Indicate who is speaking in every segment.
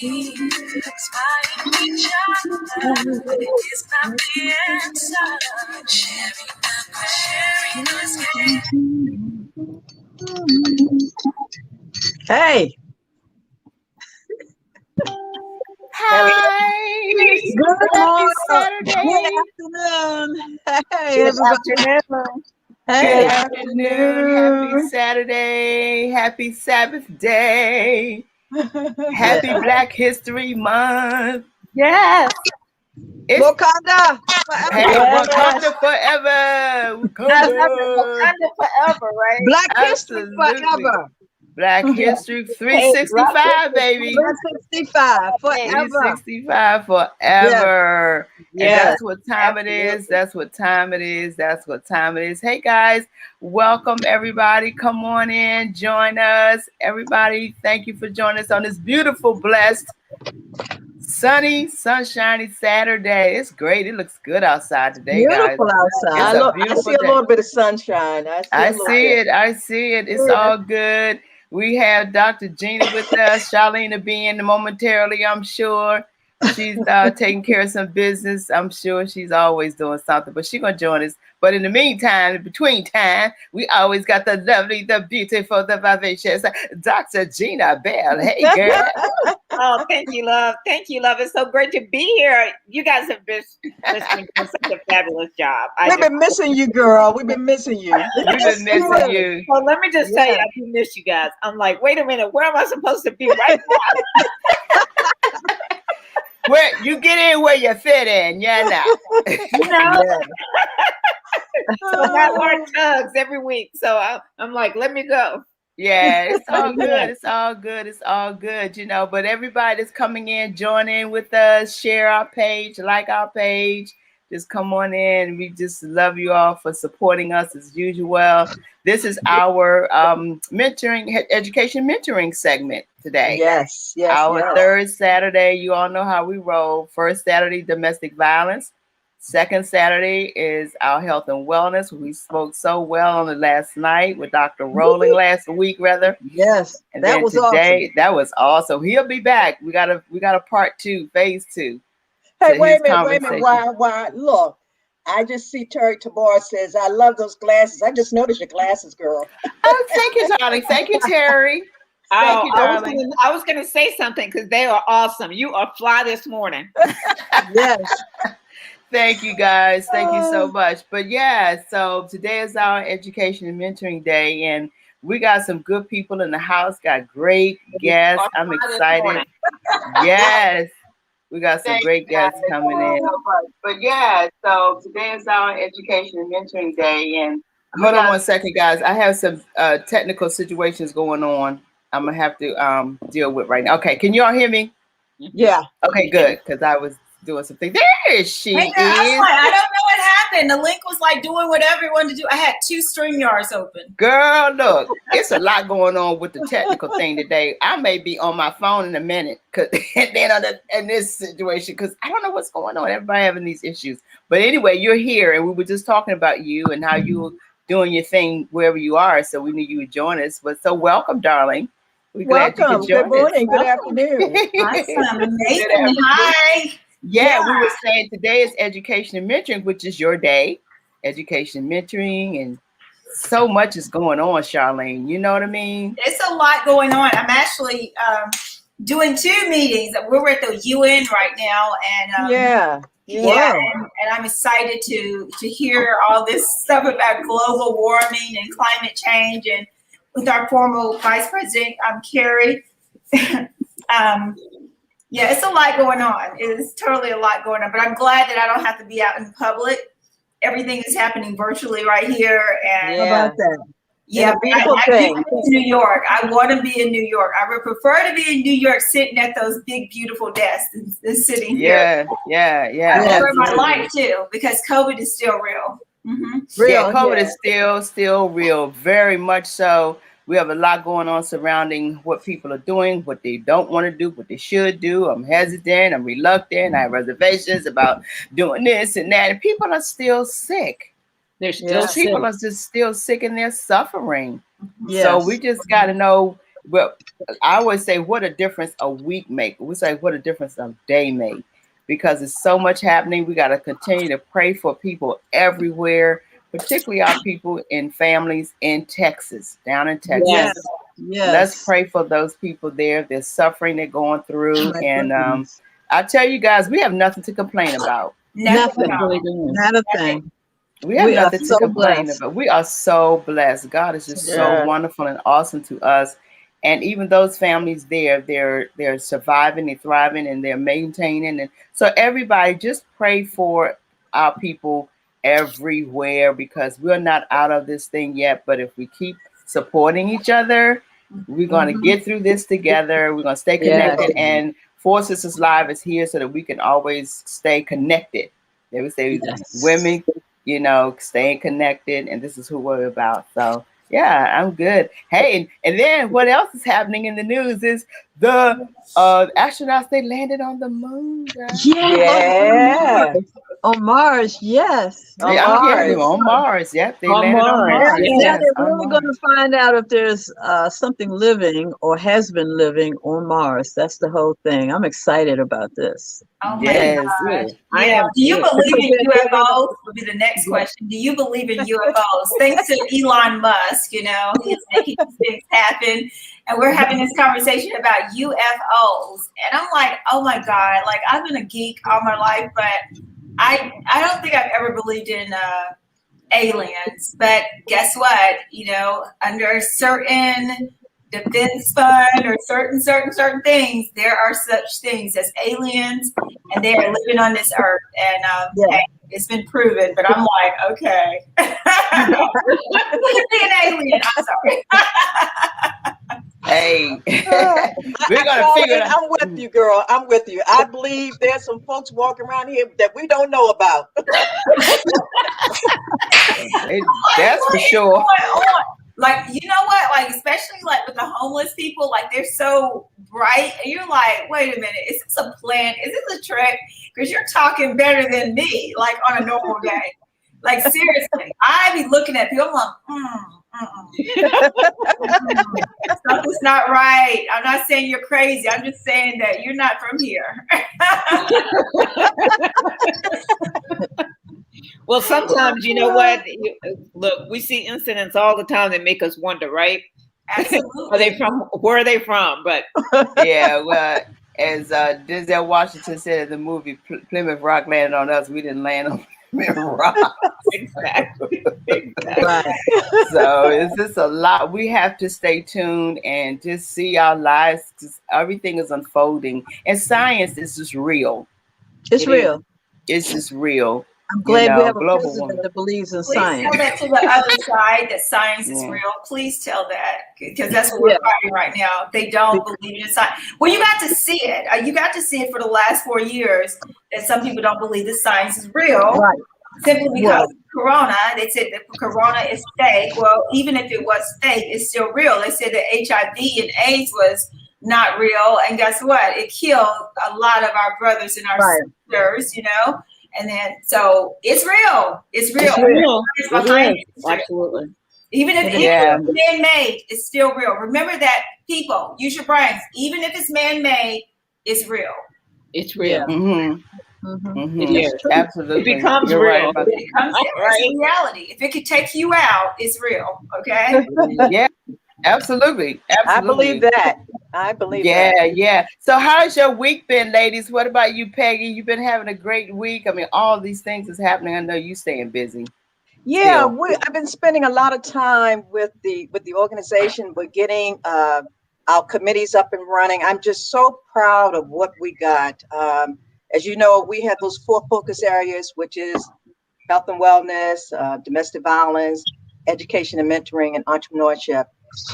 Speaker 1: each other is not the answer. Sharing this
Speaker 2: Hey.
Speaker 3: Hi.
Speaker 2: Good morning.
Speaker 3: Saturday.
Speaker 2: Good afternoon. Hey,
Speaker 3: Good
Speaker 2: everybody.
Speaker 3: afternoon.
Speaker 2: Hey.
Speaker 3: Good afternoon. Happy Saturday. Happy Sabbath day. Happy Black History Month.
Speaker 4: Yes.
Speaker 3: It's
Speaker 2: Wakanda forever.
Speaker 3: Hey, Wakanda forever.
Speaker 4: Wakanda forever, right?
Speaker 2: Black history
Speaker 3: Absolutely.
Speaker 2: forever.
Speaker 3: Black History 365, baby.
Speaker 2: 365 forever.
Speaker 3: 365 forever.
Speaker 2: Yes.
Speaker 3: And that's what time it is. That's what time it is. That's what time it is. Hey guys, welcome everybody. Come on in, join us. Everybody, thank you for joining us on this beautiful, blessed, sunny, sunshiny Saturday. It's great. It looks good outside today,
Speaker 2: Beautiful
Speaker 3: guys.
Speaker 2: outside. I see a little bit of sunshine. I see it.
Speaker 3: It's all good. We have Dr. Jena with us. Charlene will be in momentarily, I'm sure. She's taking care of some business. I'm sure she's always doing something, but she's going to join us. But in the meantime, in between time, we always got the lovely, the beautiful, the vivacious Dr. Jena Bell. Hey, girl.
Speaker 4: Oh, thank you, love. Thank you, love. It's so great to be here. You guys have been doing such a fabulous job.
Speaker 2: We've been missing you, girl. We've been missing you.
Speaker 3: We've been missing you.
Speaker 4: Well, let me just tell you, I do miss you guys. I'm like, wait a minute, where am I supposed to be right now?
Speaker 3: Where you get in where you fit in, yeah,
Speaker 4: you know. So I got hard tugs every week. So I'm like, let me go.
Speaker 3: Yeah, it's all good. It's all good. It's all good, you know. But everybody that's coming in, join in with us, share our page, like our page. Just come on in. We just love you all for supporting us as usual. This is our education mentoring segment today.
Speaker 2: Yes.
Speaker 3: Our third Saturday, you all know how we roll. First Saturday, domestic violence. Second Saturday is our health and wellness. We spoke so well on the last night with Dr. Rowling last week, rather.
Speaker 2: Yes,
Speaker 3: and that was today, awesome. That was awesome. He'll be back. We got a part 2, phase 2.
Speaker 2: Hey, wait a minute. Why? Look, I just see Terry Tabar says, I love those glasses. I just noticed your glasses, girl.
Speaker 3: Oh, thank you, darling. Thank you, Terry. Thank you, darling.
Speaker 4: I was going to say something because they are awesome. You are fly this morning.
Speaker 2: Yes.
Speaker 3: Thank you, guys. Thank you so much. But yeah, so today is our education and mentoring day, and we got some good people in the house. Got great guests. I'm excited. Yes, we got some great guests coming in. But yeah, so today is our education and mentoring day, and hold on one second, guys. I have some technical situations going on. I'm gonna have to deal with right now. Okay, can you all hear me?
Speaker 2: Yeah.
Speaker 3: Okay, good, because I was doing something. There she is.
Speaker 1: I don't know what happened. The link was like doing whatever it wanted to do. I had 2 StreamYards open.
Speaker 3: Girl, look, it's a lot going on with the technical thing today. I may be on my phone in a minute, and then in this situation, because I don't know what's going on. Everybody having these issues. But anyway, you're here, and we were just talking about you and how you were doing your thing wherever you are. So we knew you would join us. But so welcome, darling. We're glad you could join us.
Speaker 2: Good morning. Good afternoon.
Speaker 1: Awesome. Amazing. Hi.
Speaker 3: Yeah, we were saying today is education and mentoring, which is your day. Education, mentoring, and so much is going on, Charlene. You know what I mean?
Speaker 1: It's a lot going on. I'm actually doing 2 meetings. We're at the UN right now, and and I'm excited to hear all this stuff about global warming and climate change, and with our former Vice President, Carrie. Yeah, it's a lot going on. It is totally a lot going on, but I'm glad that I don't have to be out in public. Everything is happening virtually right here. And
Speaker 2: how about that?
Speaker 1: Yeah, beautiful thing. New York. I want to be in New York. I would prefer to be in New York, sitting at those big, beautiful desks and sitting here.
Speaker 3: Yeah.
Speaker 1: For my life too, because COVID is still real. Mm-hmm.
Speaker 3: Real. Yeah, COVID is still real, very much so. We have a lot going on surrounding what people are doing, what they don't want to do, what they should do. I'm hesitant. I'm reluctant. I have reservations about doing this and that. And people are still sick. People are just still sick and they're suffering. Yes. So we just got to know, But I always say, what a difference a week make. We say, what a difference a day make, because there's so much happening. We got to continue to pray for people everywhere, particularly our people in families in Texas, down in Texas.
Speaker 2: Yes. Yes.
Speaker 3: Let's pray for those people there. They're suffering, they're going through. And I tell you guys, we have nothing to complain about.
Speaker 2: Nothing. Not a thing.
Speaker 3: We have nothing to complain about. We are so blessed. God is just so wonderful and awesome to us. And even those families there, they're surviving, they're thriving, and they're maintaining. And so everybody just pray for our people everywhere, because we're not out of this thing yet. But if we keep supporting each other, we're going to get through this together. We're going to stay connected. And 4Sisters Live is here so that we can always stay connected. They would say women, you know, staying connected. And this is who we're about. So yeah, I'm good. Hey, and then what else is happening in the news is the astronauts, they landed on the moon, guys.
Speaker 2: Yeah. On Mars, yes.
Speaker 3: On Mars. Yep, they landed on Mars.
Speaker 2: Yeah, they're really going to find out if there's something living or has been living on Mars. That's the whole thing. I'm excited about this.
Speaker 1: Oh my God. Yeah. Do you believe in UFOs? Would be the next question. Do you believe in UFOs? Thanks to Elon Musk, you know, he's making these things happen. And we're having this conversation about UFOs. And I'm like, oh my God, like I've been a geek all my life, but I don't think I've ever believed in aliens. But guess what? You know, under certain defense fund or certain things, there are such things as aliens, and they are living on this earth. And hey, it's been proven. But I'm like, okay, be an alien. I'm sorry.
Speaker 3: Hey, we're gonna figure it out.
Speaker 2: I'm with you, girl. I'm with you. I believe there's some folks walking around here that we don't know about.
Speaker 3: That's for sure.
Speaker 1: Like, you know what? Like, especially like with the homeless people, like they're so bright. And you're like, wait a minute, is this a plan? Is this a trick? Because you're talking better than me, like on a normal day. Like, seriously, I be looking at people, I'm like, something's not right. I'm not saying you're crazy. I'm just saying that you're not from here.
Speaker 4: Well, sometimes, you know what? Look, we see incidents all the time that make us wonder, right?
Speaker 1: Absolutely.
Speaker 4: Where are they from? But
Speaker 3: yeah, well, as Denzel Washington said in the movie, Plymouth Rock landed on us. We didn't land on Plymouth Rock.
Speaker 4: Exactly.
Speaker 2: Right.
Speaker 3: So it's just a lot. We have to stay tuned and just see our lives. Just, everything is unfolding. And science is just real.
Speaker 2: It's real.
Speaker 3: It's just real.
Speaker 2: I'm glad we have a president that believes in science.
Speaker 1: Tell that to the other side, that science is real. Please tell that, because that's what we're fighting right now. They don't believe in science. Well, you got to see it. You got to see it for the last 4 years that some people don't believe that science is real.
Speaker 2: Right.
Speaker 1: Simply because of Corona, they said that Corona is fake. Well, even if it was fake, it's still real. They said that HIV and AIDS was not real. And guess what? It killed a lot of our brothers and our sisters, you know? And then, so it's real. It's real. It's behind it.
Speaker 4: Absolutely.
Speaker 1: Even if it's man-made, it's still real. Remember that, people. Use your brains. Even if it's man-made, it's real.
Speaker 4: It's real.
Speaker 3: Mm-hmm. Mm-hmm. It is. Absolutely.
Speaker 4: It becomes real.
Speaker 1: It becomes reality. If it could take you out, it's real. Okay?
Speaker 3: Yeah. Absolutely.
Speaker 2: I believe that. I believe that.
Speaker 3: Yeah. So how's your week been, ladies? What about you, Peggy? You've been having a great week. I mean, all these things is happening. I know you staying busy.
Speaker 2: Yeah, I've been spending a lot of time with the organization. We're getting our committees up and running. I'm just so proud of what we got. As you know, we have those 4 focus areas, which is health and wellness, domestic violence, education and mentoring, and entrepreneurship.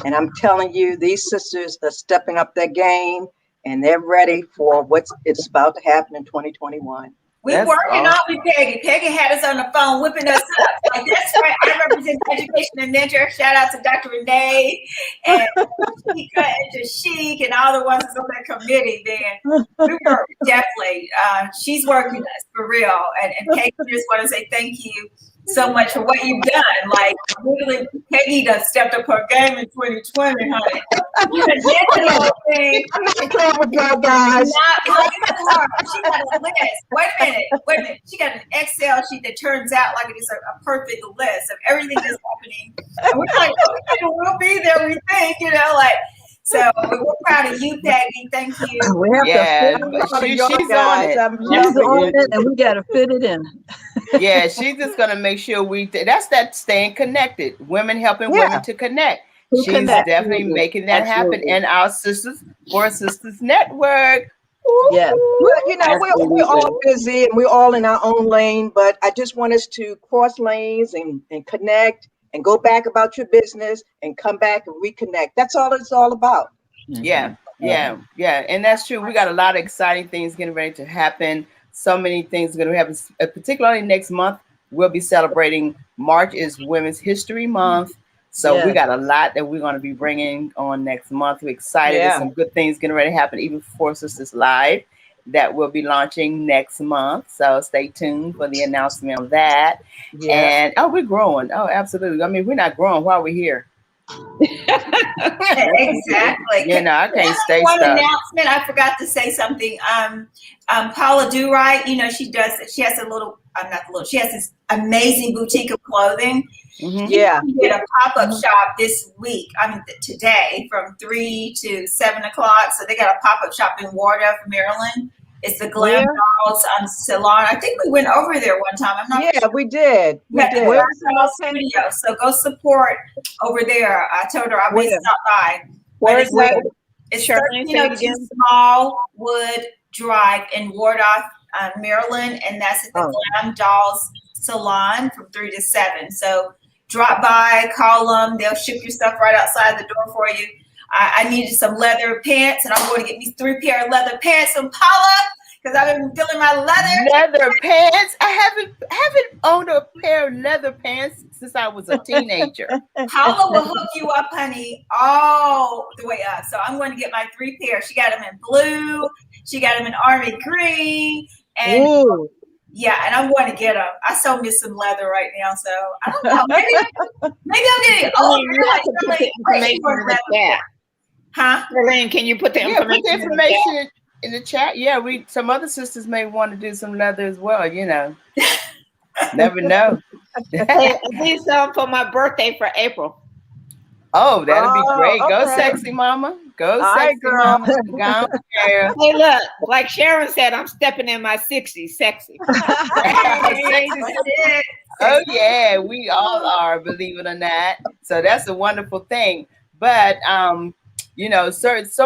Speaker 2: And I'm telling you, these sisters are stepping up their game, and they're ready for it's about to happen in 2021.
Speaker 1: We're working on with Peggy. Peggy had us on the phone whipping us up. Like, that's right. I represent education and mentor. Shout out to Dr. Renee and Sheikha and Jashik and all the ones on that committee, man. We were definitely, she's working us for real. And Peggy, just want to say thank you so much for what you've done. Like, literally, Peggy done stepped up her game in 2020, honey. You done did the whole thing.
Speaker 2: I'm not playing with y'all guys.
Speaker 1: She got a list. Wait a minute. She got an Excel sheet that turns out like it is a perfect list of everything that's happening. And we're like, okay, we'll be there, we think, like. So we're proud of you, Peggy. Thank you.
Speaker 5: We have to fit
Speaker 3: she's on it.
Speaker 5: She's on it, and we got to fit it in.
Speaker 3: Yeah, she's just gonna make sure that's that staying connected. Women helping women to connect. She's definitely making that happen. And our sisters, 4Sisters Network.
Speaker 2: Yeah. Well, we're all busy and we're all in our own lane, but I just want us to cross lanes and connect and go back about your business and come back and reconnect. That's all it's all about.
Speaker 3: Yeah. And that's true. We got a lot of exciting things getting ready to happen. So many things are going to happen, particularly next month. We'll be celebrating. March is Women's History Month. So we got a lot that we're going to be bringing on next month. We're excited. There's some good things getting ready to happen, even 4Sisters Live that will be launching next month. So stay tuned for the announcement of that. Yeah. And we're growing. Oh, absolutely. I mean, we're not growing while we're here.
Speaker 1: Exactly.
Speaker 3: I can't stay
Speaker 1: one
Speaker 3: stuck.
Speaker 1: Announcement. I forgot to say something. Paula Duyile, she has she has this amazing boutique of clothing.
Speaker 3: Mm-hmm.
Speaker 1: She did a pop-up shop this week. Today from 3 to 7 o'clock. So they got a pop-up shop in Wardell, Maryland. It's the Glam Dolls Salon. I think we went over there one time. I'm not sure.
Speaker 2: We did.
Speaker 1: Studio. So go support over there. I told her I would stop by.
Speaker 2: Where is that?
Speaker 1: It's 1302 Smallwood Drive in Wardell, Maryland, and that's at the Glam Dolls Salon from 3 to 7. So drop by, call them. They'll ship your stuff right outside the door for you. I needed some leather pants, and I'm going to get me 3 pair of leather pants from Paula because I've been feeling my
Speaker 3: leather pants. I haven't owned a pair of leather pants since I was a teenager.
Speaker 1: Paula will hook you up, honey, all the way up. So I'm going to get my 3 pairs. She got them in blue. She got them in army green, and and I'm going to get them. I so miss some leather right now, so I don't know. Maybe I'm getting older.
Speaker 4: Lynn, can you put the
Speaker 3: information in the chat? Yeah, some other sisters may want to do some leather as well. Never know.
Speaker 4: I need some for my birthday for April.
Speaker 3: Oh, that'll be great. Go sexy mama. Go sexy mama. Go there.
Speaker 4: Hey, look, like Sharon said, I'm stepping in my 60s, sexy.
Speaker 3: Oh yeah, we all are, believe it or not. So that's a wonderful thing. But so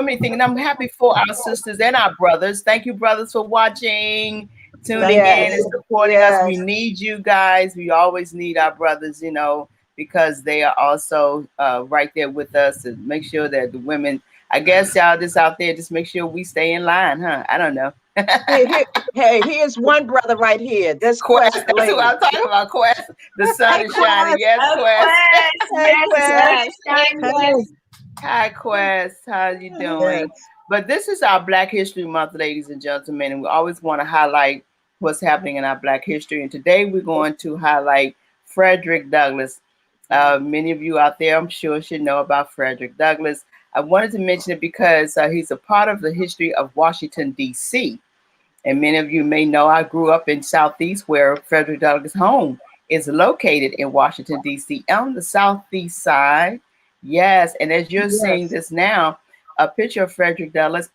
Speaker 3: many things. And I'm happy for our sisters and our brothers. Thank you, brothers, for watching, tuning in and supporting us. We need you guys. We always need our brothers, because they are also right there with us to make sure that the women, I guess y'all just out there, just make sure we stay in line, huh? I don't know.
Speaker 2: hey, here's one brother right here. That's Quest.
Speaker 3: That's who I'm talking about, Quest. The sun is shining. Yes, Quest. Hi, Quest. How you doing? Yes. But this is our Black History Month, ladies and gentlemen, and we always want to highlight what's happening in our Black history. And today we're going to highlight Frederick Douglass. Many of you out there, I'm sure, should know about Frederick Douglass. I wanted to mention it because he's a part of the history of Washington, D.C. And many of you may know I grew up in Southeast, where Frederick Douglass' home is located in Washington, D.C. on the Southeast side. Yes, and as you're seeing this now, a picture of Frederick Douglass,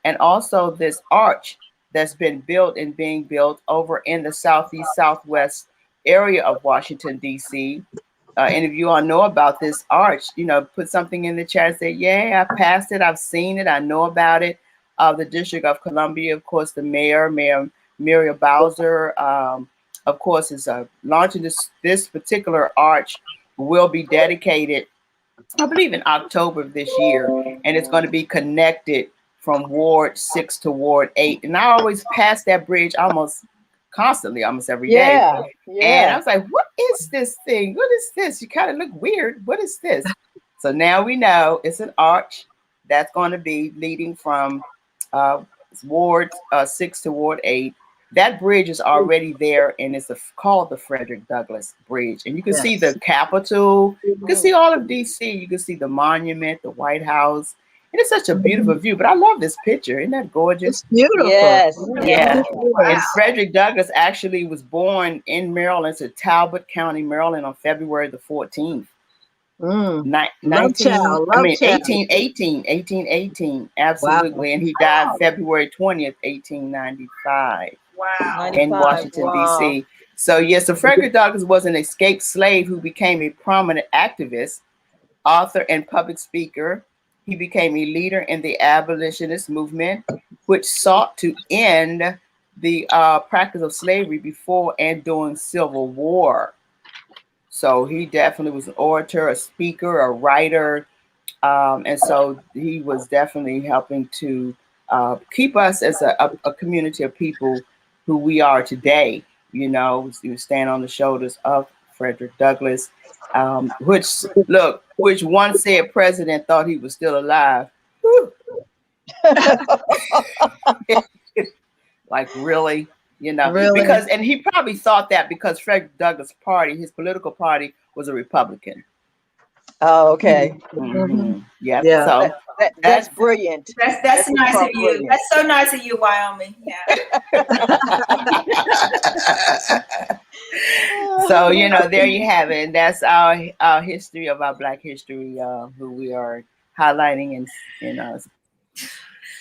Speaker 3: and also this arch that's been built and being built over in the Southeast, Southwest area of Washington, D.C. Any of you all know about this arch, put something in the chat and say, yeah, I passed it. I've seen it. I know about it. The District of Columbia, of course, the Mayor Muriel Bowser, of course, is launching this particular arch will be dedicated, I believe, in October of this year. And it's going to be connected from Ward 6 to Ward 8. And I always pass that bridge almost every day. And I was like, what is this thing? What is this? You kind of look weird. What is this? So now we know it's an arch that's going to be leading from Ward 6 to Ward 8. that bridge is already there, and it's called the Frederick Douglass Bridge. And you can see the Capitol, you can see all of DC, you can see the monument, the White House. And it's such a beautiful view. But I love this picture. Isn't that gorgeous?
Speaker 5: It's beautiful.
Speaker 2: Yes.
Speaker 3: Yeah.
Speaker 1: Wow.
Speaker 3: And Frederick Douglass actually was born in Maryland, to Talbot County, Maryland, on February the 14th. 1818, absolutely. Wow. And he died February 20th, 1895.
Speaker 1: Wow.
Speaker 3: In Washington, D.C. So, yes, so Frederick Douglass was an escaped slave who became a prominent activist, author, and public speaker. He became a leader in the abolitionist movement, which sought to end the practice of slavery before and during Civil War. So he definitely was an orator, a speaker, a writer. And so he was definitely helping to keep us as a community of people who we are today. You know, you stand on the shoulders of Frederick Douglass, which one said president thought he was still alive. Like, really? You know,
Speaker 5: really?
Speaker 3: And he probably thought that because Frederick Douglass' party, his political party, was a Republican.
Speaker 2: Oh, okay.
Speaker 3: Mm-hmm. Yep.
Speaker 2: Yeah.
Speaker 3: So
Speaker 2: that's brilliant.
Speaker 1: That's nice of you.
Speaker 2: Brilliant.
Speaker 1: That's so nice of you, Wyoming. Yeah.
Speaker 3: So, you know, there you have it. And that's our history of our Black history, who we are highlighting in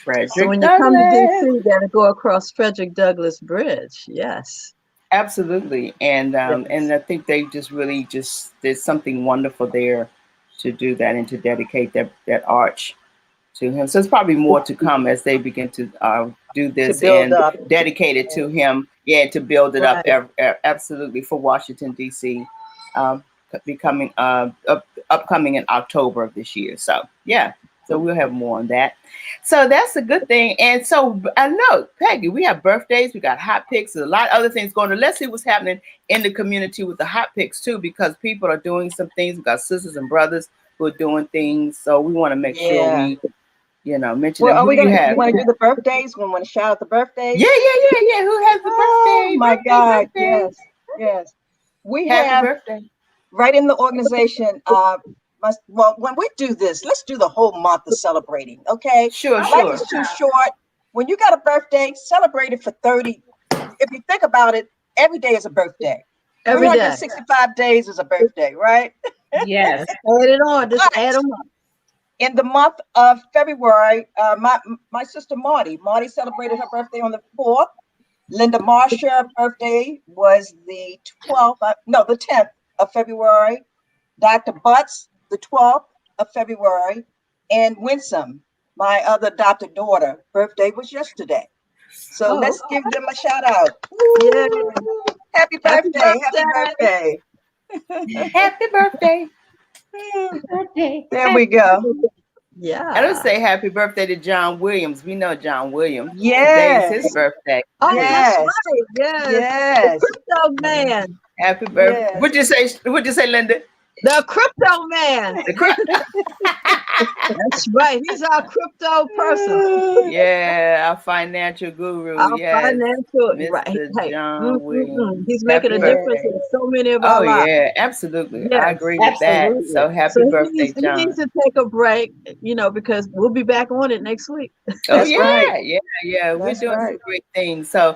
Speaker 3: Frederick
Speaker 5: So when
Speaker 3: Douglass.
Speaker 5: you come to DC, you got to go across Frederick Douglass Bridge. Yes.
Speaker 3: Absolutely. And I think they there's something wonderful there to do that and to dedicate that arch to him. So it's probably more to come as they begin to do this and dedicate it to him. Yeah, to build it up absolutely for Washington, D.C. Upcoming in October of this year. So yeah, so we'll have more on that. So that's a good thing. And so I know, Peggy, we have birthdays, we got hot picks, there's a lot of other things going on. Let's see what's happening in the community with the hot picks too, because people are doing some things. We've got sisters and brothers who are doing things. So we want to make sure we, mention them.
Speaker 2: Are we gonna you want to do the birthdays? We want to shout out the birthdays?
Speaker 3: Yeah. Who has the birthday?
Speaker 2: Oh my God,
Speaker 3: birthday.
Speaker 2: yes. We
Speaker 3: Happy
Speaker 2: have
Speaker 3: birthday.
Speaker 2: Right in the organization. When we do this, let's do the whole month of celebrating, okay?
Speaker 3: Sure.
Speaker 2: Life is too short. When you got a birthday, celebrate it for 30. If you think about it, every day is a birthday.
Speaker 5: Every
Speaker 2: 365 days is a birthday, right?
Speaker 4: Yes.
Speaker 5: Add it on. Just add them up.
Speaker 2: In the month of February, my sister Marty celebrated her birthday on the 4th. Linda Mosche birthday was the 10th of February. Dr. Butts, the 12th of February, and Winsome, my other adopted daughter, birthday was yesterday. So let's give them a shout out.
Speaker 5: Yeah.
Speaker 2: Happy birthday.
Speaker 3: Happy birthday.
Speaker 2: There we go.
Speaker 5: Yeah.
Speaker 3: I don't say happy birthday to John Williams. We know John Williams.
Speaker 2: Yes.
Speaker 3: Today is his birthday.
Speaker 5: Oh,
Speaker 2: Yes.
Speaker 5: that's right.
Speaker 2: Yes.
Speaker 5: The crypto man.
Speaker 3: Happy birthday.
Speaker 2: Yes.
Speaker 3: What'd you say, Linda?
Speaker 5: The crypto man. That's right. He's our crypto person.
Speaker 3: Yeah, our financial guru.
Speaker 5: Our financial,
Speaker 3: Mr.
Speaker 5: right.
Speaker 3: John Williams.
Speaker 5: He's making a difference in so many of our lives.
Speaker 3: Yeah, absolutely.
Speaker 5: Yes,
Speaker 3: I agree with that. So happy birthday, John.
Speaker 5: He needs to take a break, because we'll be back on it next week.
Speaker 3: Right.
Speaker 2: Yeah.
Speaker 3: We're doing some great things. So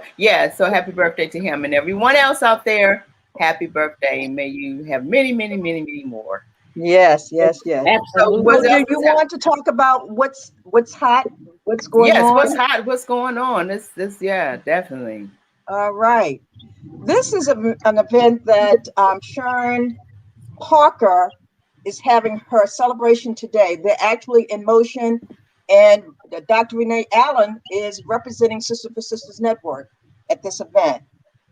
Speaker 3: so happy birthday to him and everyone else out there. Happy birthday, and may you have many, many, many, many more.
Speaker 2: Yes.
Speaker 4: Absolutely.
Speaker 2: So, do you want to talk about what's hot? What's going on?
Speaker 3: Yes, what's hot? What's going on? This, definitely.
Speaker 2: All right. This is an event that Sharon Parker is having her celebration today. They're actually in motion, and Dr. Renee Allen is representing Sister for Sisters Network at this event.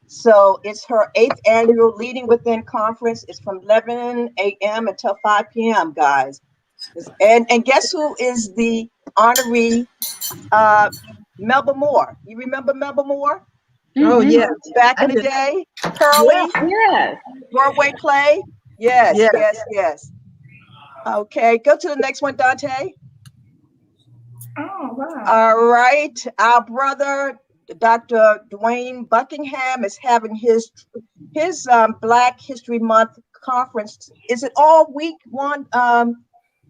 Speaker 2: So it's her 8th annual Leading Within conference. It's from 11 a.m. until 5 p.m., guys. And guess who is the honoree? Melba Moore. You remember Melba Moore?
Speaker 5: Oh, yeah.
Speaker 2: Back in the day? Pearlie?
Speaker 4: Yes.
Speaker 2: Broadway play? Yes. Okay, go to the next one, Dante.
Speaker 1: Oh, wow.
Speaker 2: All right. Our brother, Dr. Dwayne Buckingham is having his Black History Month conference. Is it all week one?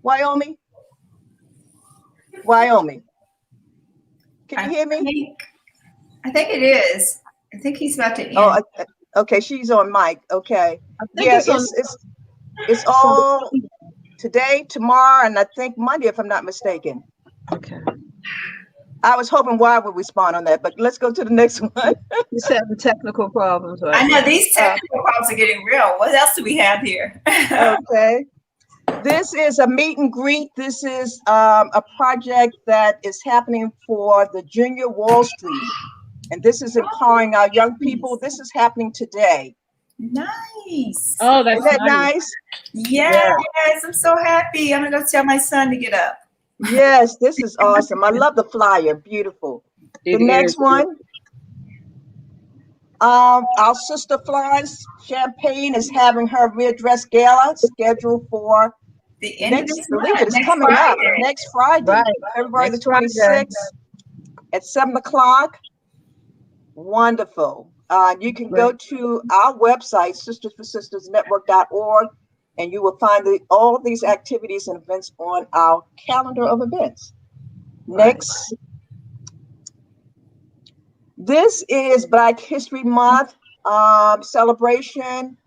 Speaker 2: Wyoming? Can you hear me?
Speaker 1: I think it is. I think he's about to end.
Speaker 2: Oh, okay. She's on mic. Okay.
Speaker 5: Yeah,
Speaker 2: it's all today, tomorrow, and I think Monday, if I'm not mistaken.
Speaker 5: Okay.
Speaker 2: I was hoping Wyatt would respond on that, but let's go to the next one.
Speaker 5: He's having technical problems right
Speaker 1: I know
Speaker 5: now.
Speaker 1: these technical problems are getting real. What else do we have here?
Speaker 2: Okay. This is a meet and greet. This is a project that is happening for the Junior Wall Street. And this is empowering our young people. This is happening today.
Speaker 1: Nice.
Speaker 4: Oh, that's
Speaker 2: Isn't that nice?
Speaker 1: Yes, I'm so happy. I'm gonna go tell my son to get up.
Speaker 2: Yes, this is awesome. I love the flyer. Beautiful. The next one. Our sister Florence Champagne is having her Redress Gala scheduled for
Speaker 1: the end of this month.
Speaker 2: It is coming up next Friday,
Speaker 5: Right.
Speaker 2: February
Speaker 5: Next
Speaker 2: the 26th at 7 o'clock. Wonderful. You can go to our website, sistersforsistersnetwork.org, and you will find all these activities and events on our calendar of events. Next. This is Black History Month celebration.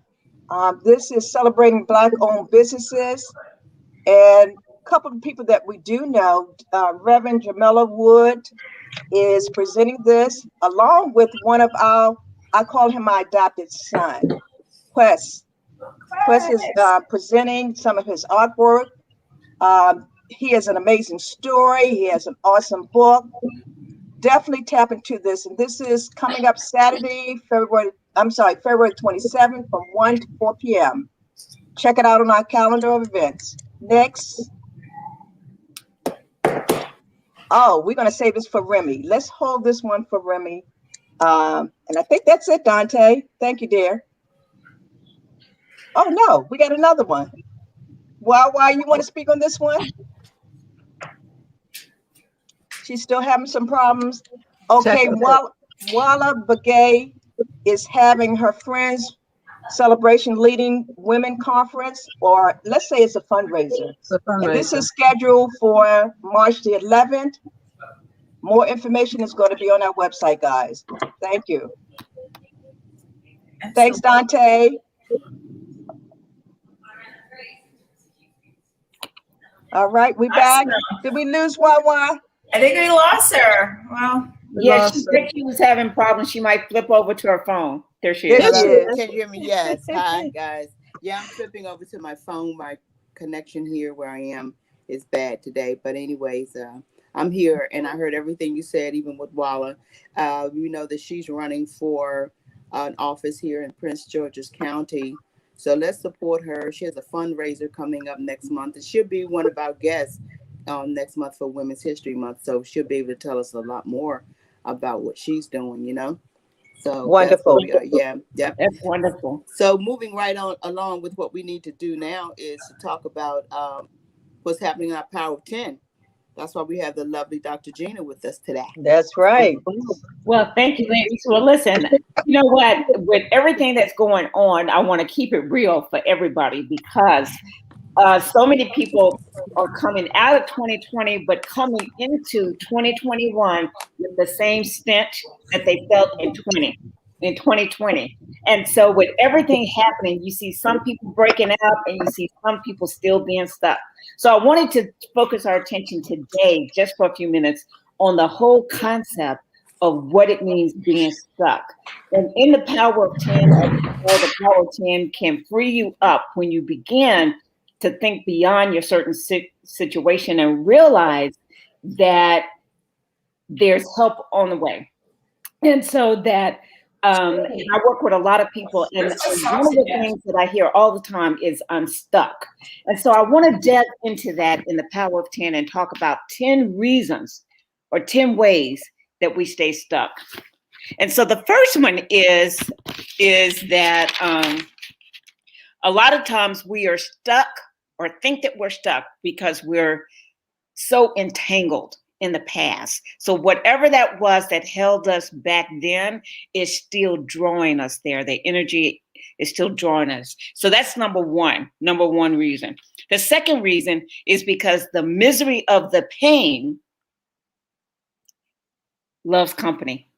Speaker 2: This is celebrating Black-owned businesses. And a couple of people that we do know, Reverend Jamila Wood is presenting this along with one of I call him my adopted son, Quest. Quest is presenting some of his artwork. He has an amazing story. He has an awesome book. Definitely tap into this. And this is coming up Saturday, February 27th from 1 to 4 p.m. Check it out on our calendar of events. Next. Oh, we're going to save this for Remi. Let's hold this one for Remi. And I think that's it, Dante. Thank you, dear. Oh, no, we got another one. Why you want to speak on this one? She's still having some problems. Okay, Walla Begay is having her Friends Celebration Leading Women Conference, or let's say it's a fundraiser. And this is scheduled for March the 11th. More information is going to be on our website, guys. Thank you. Thanks, Dante. All right, we back. Did we lose Wawa?
Speaker 1: I think we lost her. Well,
Speaker 4: yeah, she said she was having problems. She might flip over to her phone. There she is.
Speaker 3: Can you hear me? Yes. Hi, guys. Yeah, I'm flipping over to my phone. My connection here where I am is bad today. But anyways, I'm here, and I heard everything you said, even with Walla. You know that she's running for an office here in Prince George's County. So let's support her. She has a fundraiser coming up next month. It should be one of our guests next month for Women's History Month. So she'll be able to tell us a lot more about what she's doing, you know? So
Speaker 2: wonderful.
Speaker 3: Yeah.
Speaker 4: That's wonderful.
Speaker 3: So moving right on along with what we need to do now is to talk about what's happening in our Power of 10. That's why we have the lovely Dr. Jena with us today.
Speaker 2: That's right.
Speaker 4: Well, thank you, ladies. Well, listen, you know what? With everything that's going on, I want to keep it real for everybody because so many people are coming out of 2020, but coming into 2021 with the same stench that they felt in 2020. And so with everything happening, you see some people breaking out and you see some people still being stuck. So I wanted to focus our attention today, just for a few minutes, on the whole concept of what it means being stuck. And in the Power of 10, the Power of 10 can free you up when you begin to think beyond your certain situation and realize that there's help on the way. And so that I work with a lot of people, and one of the things that I hear all the time is I'm stuck. And so I want to delve into that in the Power of 10 and talk about 10 reasons or 10 ways that we stay stuck. And so the first one is that a lot of times we are stuck or think that we're stuck because we're so entangled in the past. So whatever that was that held us back then is still drawing us there. The energy is still drawing us. So that's number one reason. The second reason is because the misery of the pain loves company.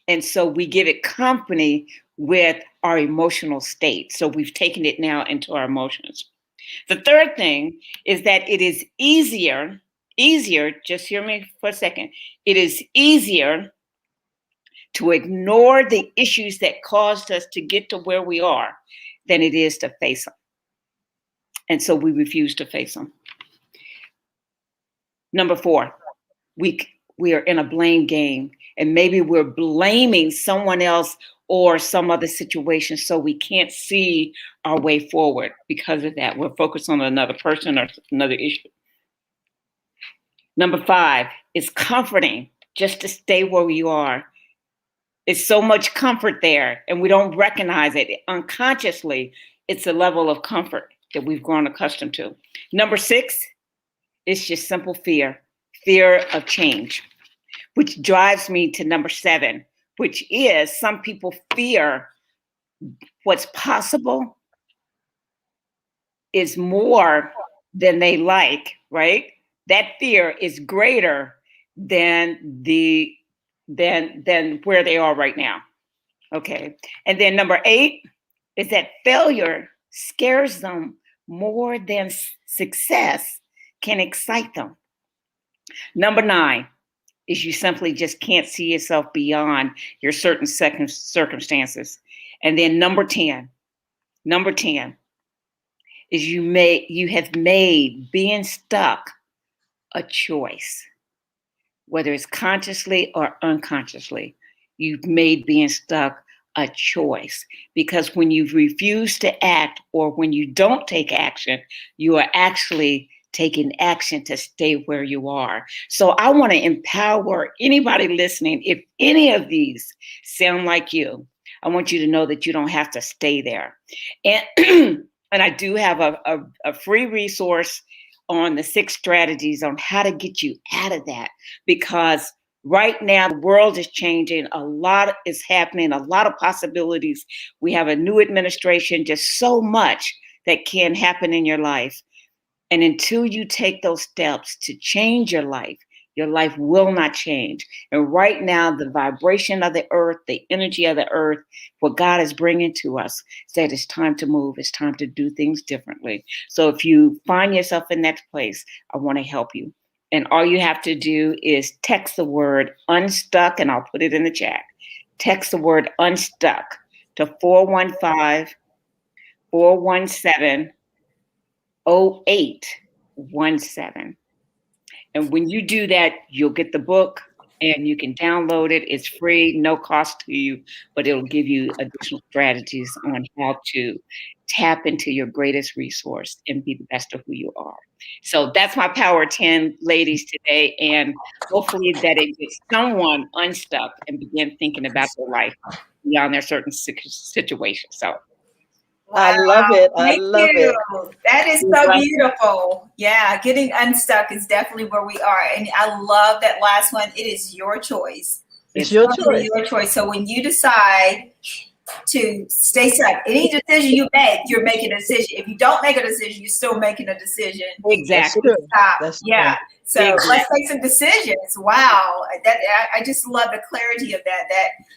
Speaker 4: And so we give it company with our emotional state. So we've taken it now into our emotions. The third thing is that it is easier, just hear me for a second. It is easier to ignore the issues that caused us to get to where we are than it is to face them. And so we refuse to face them. Number 4, we are in a blame game, and maybe we're blaming someone else or some other situation, so we can't see our way forward because of that. We're focused on another person or another issue. Number 5 is comforting just to stay where you are. It's so much comfort there, and we don't recognize it. Unconsciously, it's a level of comfort that we've grown accustomed to. Number 6 is just simple fear of change, which drives me to number 7, which is some people fear what's possible is more than they like, right? That fear is greater than where they are right now. Okay. And then number 8 is that failure scares them more than success can excite them. Number 9 is you simply just can't see yourself beyond your certain circumstances. And then number 10 is you have made being stuck a choice, whether it's consciously or unconsciously. You've made being stuck a choice, because when you refuse to act or when you don't take action, you are actually taking action to stay where you are. So I want to empower anybody listening. If any of these sound like you, I want you to know that you don't have to stay there. And and I do have a free resource on the 6 strategies on how to get you out of that, because right now the world is changing. A lot is happening, a lot of possibilities. We have a new administration, just so much that can happen in your life. And until you take those steps to change your life will not change. And right now, the vibration of the earth, the energy of the earth, what God is bringing to us, said it's time to move. It's time to do things differently. So if you find yourself in that place, I want to help you. And all you have to do is text the word unstuck, and I'll put it in the chat. Text the word unstuck to 415-417-0817. And when you do that, you'll get the book and you can download it. It's free, no cost to you, but it'll give you additional strategies on how to tap into your greatest resource and be the best of who you are. So that's my Power 10 ladies today. And hopefully that it gets someone unstuck and begin thinking about their life beyond their certain situations. So.
Speaker 2: Wow. I love it. I love it.
Speaker 1: That is so beautiful. Yeah, getting unstuck is definitely where we are. And I love that last one. It is your choice.
Speaker 2: It's your choice.
Speaker 1: Your choice. So when you decide to stay stuck, any decision you make, you're making a decision. If you don't make a decision, you're still making a decision.
Speaker 4: Exactly.
Speaker 1: That's yeah. True. So let's make some decisions. Wow. I just love the clarity of that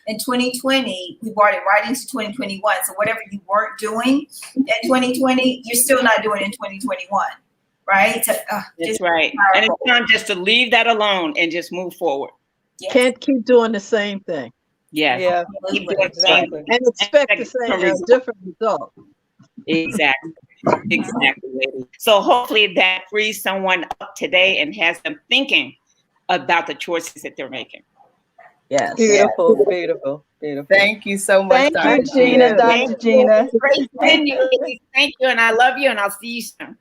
Speaker 1: in 2020, we brought it right into 2021. So whatever you weren't doing in 2020, you're still not doing in 2021. Right? So,
Speaker 4: that's right. Powerful. And it's time just to leave that alone and just move forward.
Speaker 5: Yes. Can't keep doing the same thing.
Speaker 4: Yeah.
Speaker 5: Exactly. And expect the same different result.
Speaker 4: Exactly. Exactly, lady. So hopefully that frees someone up today and has them thinking about the choices that they're making.
Speaker 2: Yes. Beautiful, beautiful, beautiful.
Speaker 3: Thank you so much,
Speaker 2: Thank you, Jena, Dr. Jena.
Speaker 4: Great seeing you, ladies. Thank you, and I love you, and I'll see you soon.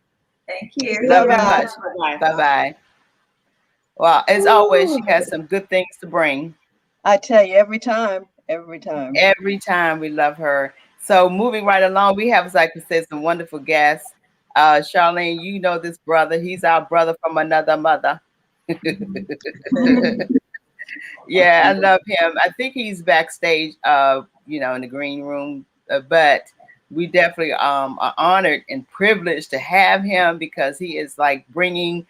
Speaker 1: Thank you.
Speaker 3: Love you much. Bye-bye. Well, as always, she has some good things to bring.
Speaker 2: I tell you, every time. Every time
Speaker 3: we love her. So moving right along, we have, like I said, some wonderful guests. Charlene, you know this brother. He's our brother from another mother. Yeah, I love him. I think he's backstage, in the green room, but we definitely are honored and privileged to have him because he is like bringing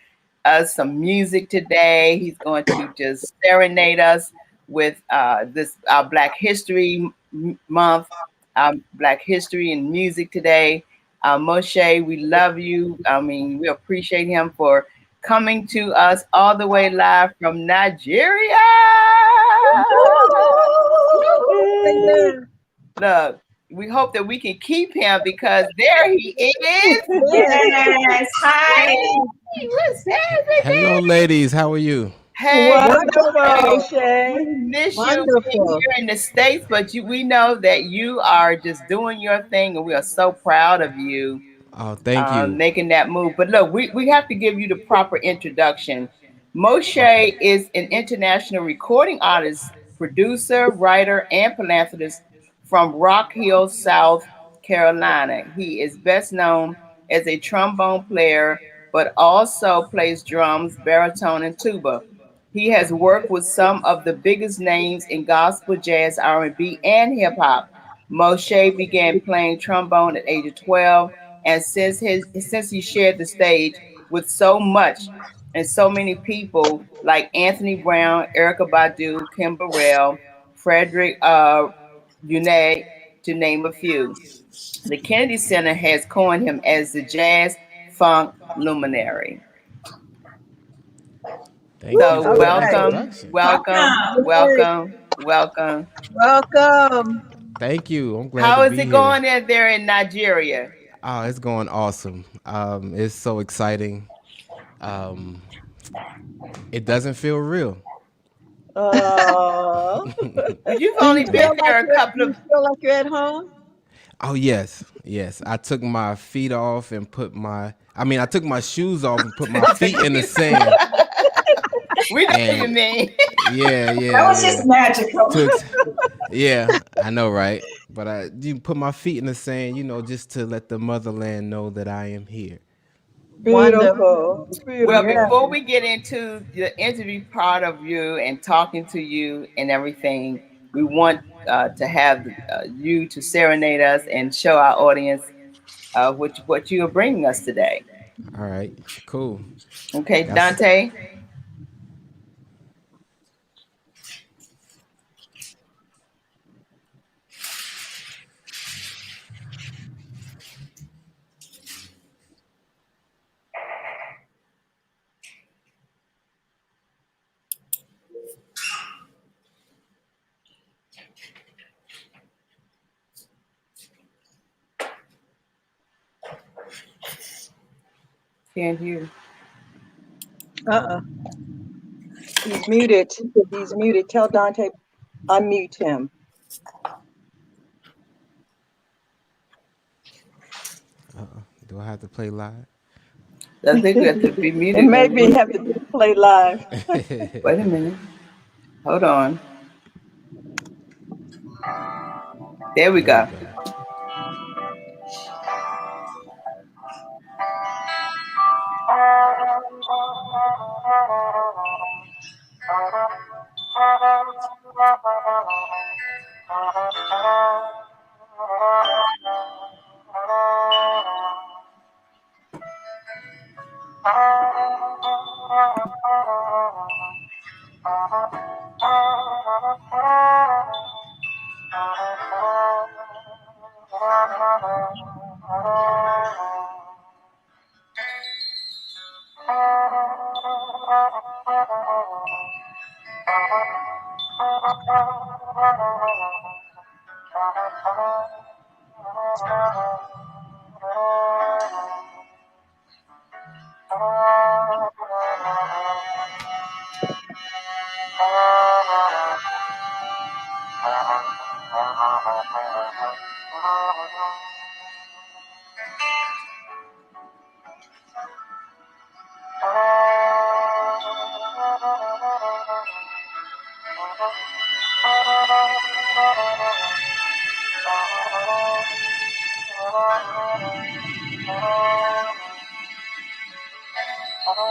Speaker 3: us some music today. He's going to just serenade us with this our Black History Month, Black History and music today. Mosche, we love you. I mean, we appreciate him for coming to us all the way live from Nigeria. Look, we hope that we can keep him because there he is.
Speaker 1: Yes. Hi.
Speaker 3: What's happening?
Speaker 6: Hello, ladies. How are you?
Speaker 3: Hey,
Speaker 2: Wonderful,
Speaker 3: we miss you being
Speaker 5: Wonderful.
Speaker 3: here in the States, but we know that you are just doing your thing, and we are so proud of you.
Speaker 6: Oh, thank you.
Speaker 3: Making that move. But look, we have to give you the proper introduction.
Speaker 6: Okay.
Speaker 3: Mosche is an international recording artist, producer, writer, and philanthropist from Rock Hill, South Carolina. He is best known as a trombone player, but also plays drums, baritone, and tuba. He has worked with some of the biggest names in gospel, jazz, R&B, and hip hop. Mosche began playing trombone at age of 12, and since he shared the stage with so much and so many people like Anthony Brown, Erica Badu, Kim Burrell, Frederick United, to name a few. The Kennedy Center has coined him as the jazz funk luminary.
Speaker 6: Thank you
Speaker 3: So
Speaker 6: for that
Speaker 3: welcome,
Speaker 6: introduction.
Speaker 3: welcome, welcome, welcome.
Speaker 5: Welcome.
Speaker 6: Thank you. I'm glad
Speaker 3: How
Speaker 6: to
Speaker 3: is
Speaker 6: be
Speaker 3: it
Speaker 6: here.
Speaker 3: going there in Nigeria?
Speaker 6: Oh, it's going awesome. It's so exciting. Um, it doesn't feel real.
Speaker 5: Oh.
Speaker 3: You've
Speaker 5: Do
Speaker 3: only
Speaker 5: you
Speaker 3: been
Speaker 5: feel like
Speaker 3: there a couple of.
Speaker 5: you're at home?
Speaker 6: Oh yes, yes. I took my feet off and I took my shoes off and put my feet in the sand.
Speaker 3: We know what you
Speaker 6: And
Speaker 3: mean.
Speaker 6: yeah,
Speaker 1: That
Speaker 6: yeah,
Speaker 1: was just
Speaker 6: yeah.
Speaker 1: magical.
Speaker 6: Yeah, I know, right? But I you put my feet in the sand, just to let the motherland know that I am here.
Speaker 5: Wonderful.
Speaker 3: Well,
Speaker 5: Yeah.
Speaker 3: before we get into the interview part of you and talking to you and everything, we want to have you to serenade us and show our audience what you are bringing us today.
Speaker 6: All right, cool.
Speaker 3: Okay,
Speaker 6: That's
Speaker 3: Dante. Can't hear.
Speaker 2: Uh-uh. He's muted. He's muted. Tell Dante, unmute him.
Speaker 6: Do I have to play live?
Speaker 3: I think we have to be muted.
Speaker 2: And maybe have to play live.
Speaker 3: Wait a minute. Hold on. There we
Speaker 6: There we
Speaker 3: go.
Speaker 6: go.
Speaker 7: Why am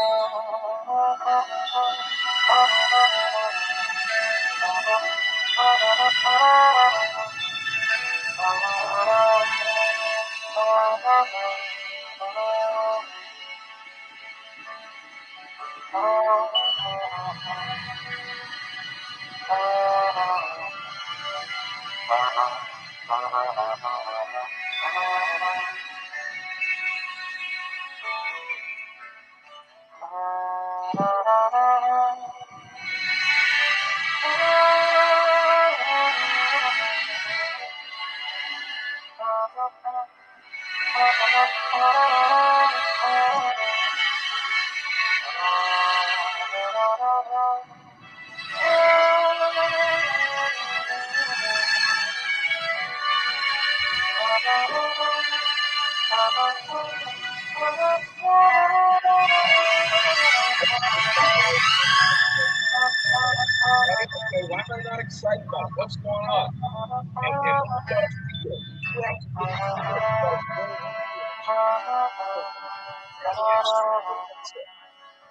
Speaker 7: I not excited about it? What's going on? And you gotta feel it. You have to get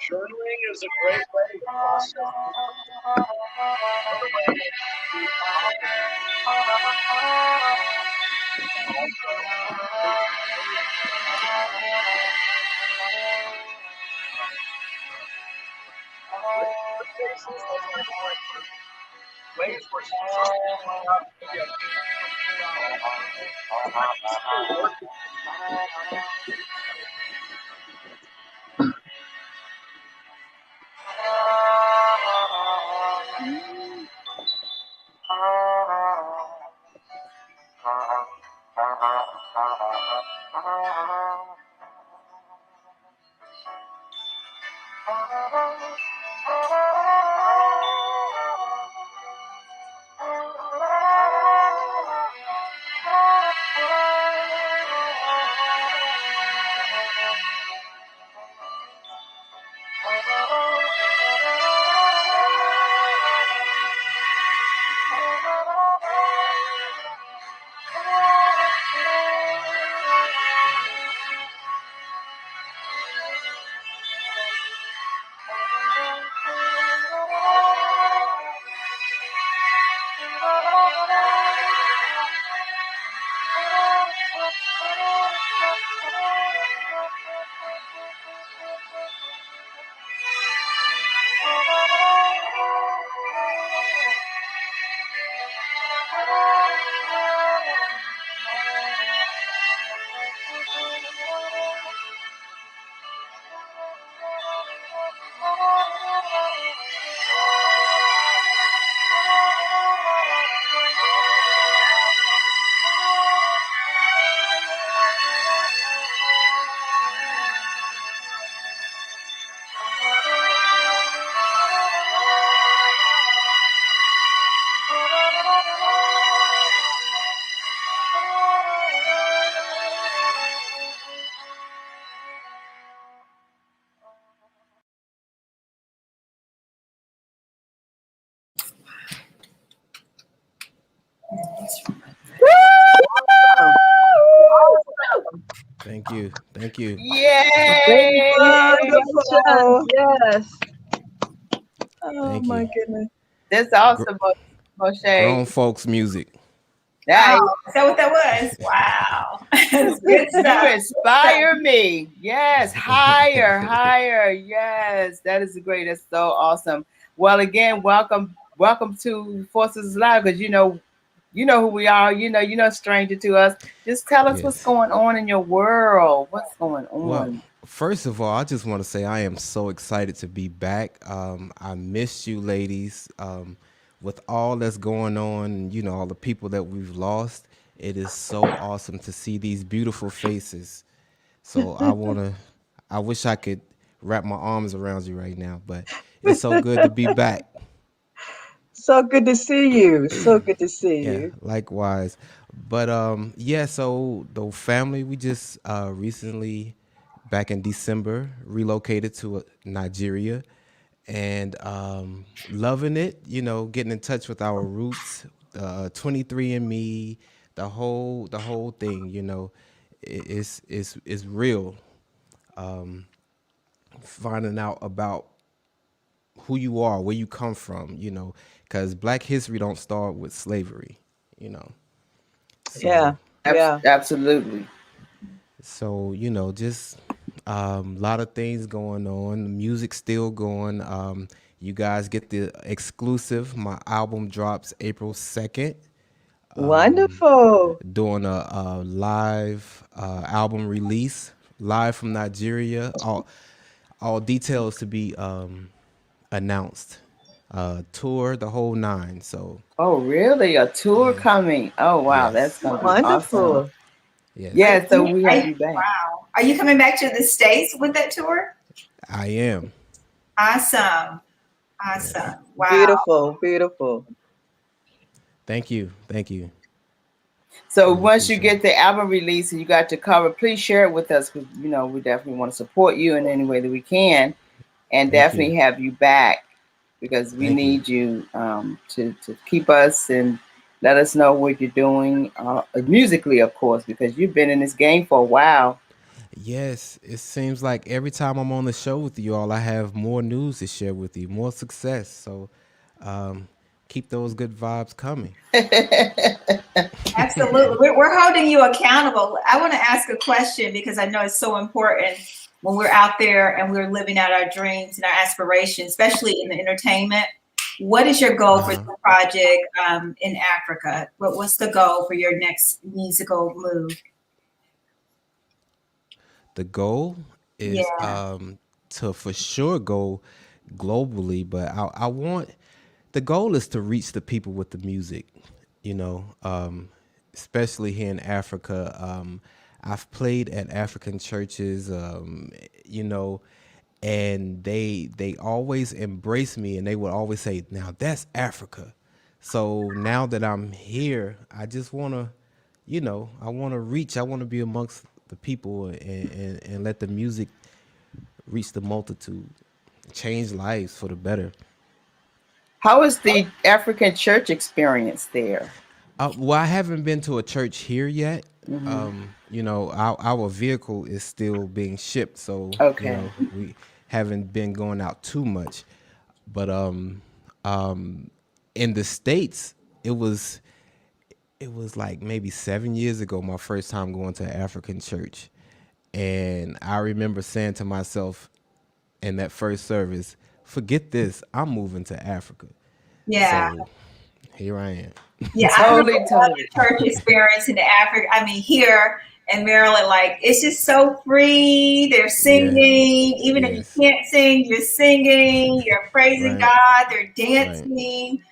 Speaker 7: journaling is a great way to process. Ways where
Speaker 6: Thank you. Thank you.
Speaker 3: Yay!
Speaker 5: Wonderful. Yes.
Speaker 2: Oh
Speaker 6: Thank
Speaker 2: my
Speaker 6: you.
Speaker 2: goodness.
Speaker 3: That's awesome, Mosche.
Speaker 6: Grown folks music.
Speaker 3: Nice.
Speaker 1: Wow. Is that what that was? Wow. That's good
Speaker 3: You
Speaker 1: stuff.
Speaker 3: inspire me. Yes, higher, higher. Yes, that is great. That's so awesome. Well, again, welcome to Forces Live, because you know who we are. You're no stranger to us. Just tell us what's
Speaker 6: Yes.
Speaker 3: going on in your world. What's going
Speaker 6: Well,
Speaker 3: on?
Speaker 6: first of all, I just want to say I am so excited to be back. I miss you, ladies. With all that's going on, all the people that we've lost, it is so awesome to see these beautiful faces. So I wish I could wrap my arms around you right now, but it's so good to be back.
Speaker 2: So good to see you. So good to see
Speaker 6: Yeah,
Speaker 2: you.
Speaker 6: likewise. But yeah, so the family we just recently back in December relocated to Nigeria and loving it, getting in touch with our roots, 23andMe, the whole thing, is real. finding out about who you are, where you come from, because Black history don't start with slavery, So,
Speaker 2: Yeah.
Speaker 3: Absolutely.
Speaker 6: So, just a lot of things going on. The music's still going. You guys get the exclusive. My album drops April 2nd.
Speaker 2: Wonderful.
Speaker 6: Doing a live album release, live from Nigeria. All details to be announced. Tour, the whole nine. So.
Speaker 3: Oh, really? A tour coming? Oh, wow. That's
Speaker 6: Yes.
Speaker 3: going to be
Speaker 2: Wonderful.
Speaker 3: awesome.
Speaker 6: Yes.
Speaker 3: Yeah, so we have you back.
Speaker 1: Wow. Are you coming back to the States with that tour?
Speaker 6: I am.
Speaker 1: Awesome.
Speaker 6: Yes.
Speaker 1: Wow.
Speaker 2: Beautiful.
Speaker 6: Thank you.
Speaker 3: So once you get the album release and you got your cover, please share it with us because we definitely want to support you in any way that we can, and definitely have you back because we need you to keep us and let us know what you're doing musically, of course, because you've been in this game for a while.
Speaker 6: Yes, it seems like every time I'm on the show with you all, I have more news to share with you, more success. So keep those good vibes coming.
Speaker 1: Absolutely. We're holding you accountable. I want to ask a question because I know it's so important when we're out there and we're living out our dreams and our aspirations, especially in the entertainment. What is your goal for the project in Africa? What's the goal for your next musical move?
Speaker 6: The goal is to for sure go globally, but I want the goal is to reach the people with the music, especially here in Africa. I've played at African churches, and they always embrace me, and they would always say, "Now that's Africa." So now that I'm here, I just want to, I want to reach. I want to be amongst the people and let the music reach the multitude, change lives for the better.
Speaker 3: How is the African church experience there?
Speaker 6: Well, I haven't been to a church here yet. Our vehicle is still being shipped, so we haven't been going out too much. But in the States, it was like maybe 7 years ago, my first time going to an African church. And I remember saying to myself in that first service, forget this, I'm moving to Africa.
Speaker 1: Yeah.
Speaker 6: So here I am.
Speaker 1: Yeah, totally. Church experience in Africa. I mean, here in Maryland, like it's just so free. They're singing, even if you can't sing, you're singing, you're praising God, they're dancing.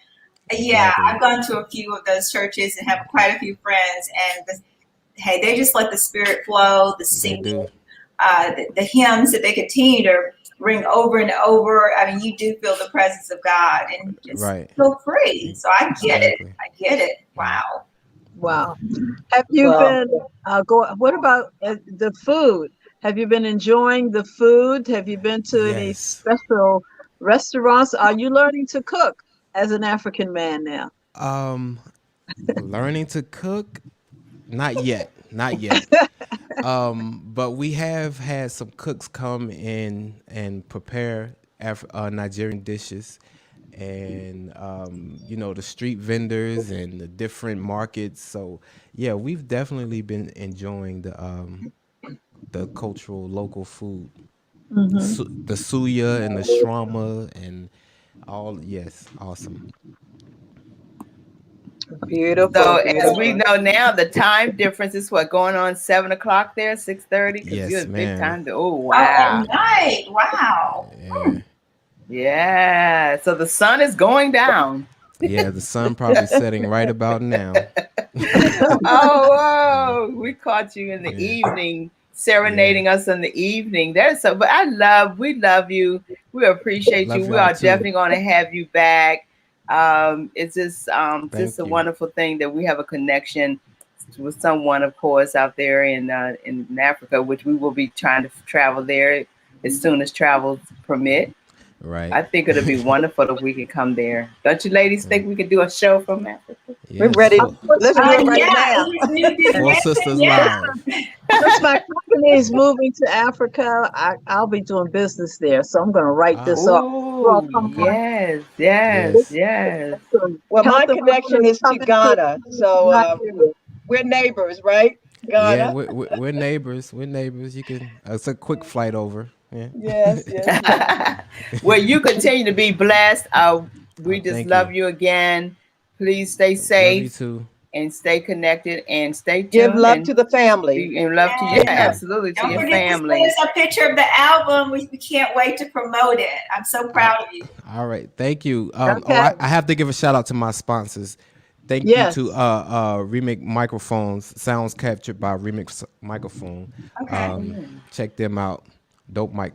Speaker 1: Yeah, I've gone to a few of those churches and have quite a few friends, and they just let the spirit flow, the singing, the hymns that they continue to ring over and over. I mean, you do feel the presence of God and just feel free. So I get it.
Speaker 5: Wow. Have you been what about the food? Have you been enjoying the food? Have you been to any special restaurants? Are you learning to cook as an African man now?
Speaker 6: Learning to cook? Not yet. But we have had some cooks come in and prepare Nigerian dishes, and the street vendors and the different markets. So yeah, we've definitely been enjoying the cultural local food, the suya and the shawarma and all. Yes, awesome.
Speaker 2: Beautiful.
Speaker 3: So as we know now, the time difference is what going on 7 o'clock there, 6:30. Because you're a big time. Oh wow!
Speaker 1: Night. Wow.
Speaker 3: Yeah. So the sun is going down.
Speaker 6: Yeah, the sun probably setting right about now.
Speaker 3: Oh, whoa. We caught you in the evening, serenading us in the evening. But we love you. We appreciate you. We are definitely going to have you back. It's just a wonderful thing that we have a connection with someone, of course, out there in Africa, which we will be trying to travel there as soon as travel permit.
Speaker 6: Right.
Speaker 3: I think it'll be wonderful if we could come there. Don't you ladies think we could do a show from Africa?
Speaker 6: Yes.
Speaker 2: We're ready. Let's do it right now.
Speaker 6: 4Sisters Live.
Speaker 5: Since my company is moving to Africa, I'll be doing business there. So I'm going to write this up.
Speaker 3: Oh, yes.
Speaker 2: Well, my connection is to Ghana. So we're neighbors, right? Ghana.
Speaker 6: Yeah, we're neighbors. We're neighbors. You can. It's a quick flight over. Yeah.
Speaker 2: Yes.
Speaker 3: Well, you continue to be blessed. We just love you again. Please stay safe.
Speaker 6: Love you too.
Speaker 3: And stay connected and stay tuned.
Speaker 2: Give love to the family.
Speaker 3: And love to you, absolutely, to your family.
Speaker 1: Don't forget to send us a picture of the album. We can't wait to promote it. I'm so proud of you.
Speaker 6: All right, thank you. I have to give a shout out to my sponsors. Thank you to Remix Microphones, sounds captured by Remix Microphone. Check them out. Dope mic.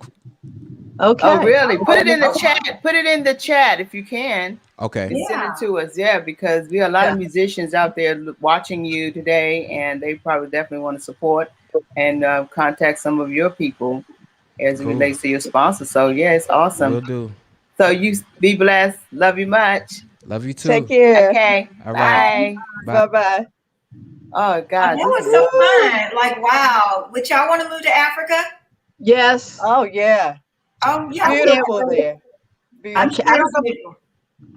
Speaker 5: Okay.
Speaker 3: Oh, really? Put it in the chat. Put it in the chat if you can.
Speaker 6: Okay.
Speaker 3: And send it to us. Yeah, because we have a lot of musicians out there watching you today, and they probably definitely want to support and contact some of your people as it relates to your sponsors. So, yeah, it's awesome.
Speaker 6: Will do.
Speaker 3: So, you be blessed. Love you much.
Speaker 6: Love you too.
Speaker 2: Take care.
Speaker 3: Okay.
Speaker 6: All right.
Speaker 2: Bye. Bye.
Speaker 3: Oh, God.
Speaker 1: That was so fun. Like, wow. Would y'all want to move to Africa?
Speaker 5: Yes.
Speaker 2: Oh, yeah.
Speaker 1: Oh, yeah.
Speaker 2: Beautiful there.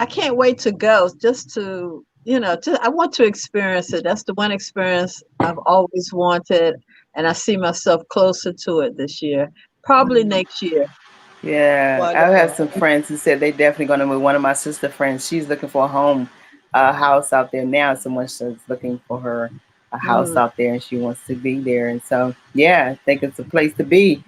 Speaker 5: I can't wait to go just to, I want to experience it. That's the one experience I've always wanted. And I see myself closer to it this year, probably next year.
Speaker 3: Yeah. I have some friends who said they're definitely going to move. One of my sister friends, she's looking for a house out there now. Someone's looking for her a house out there and she wants to be there. And so, yeah, I think it's a place to be.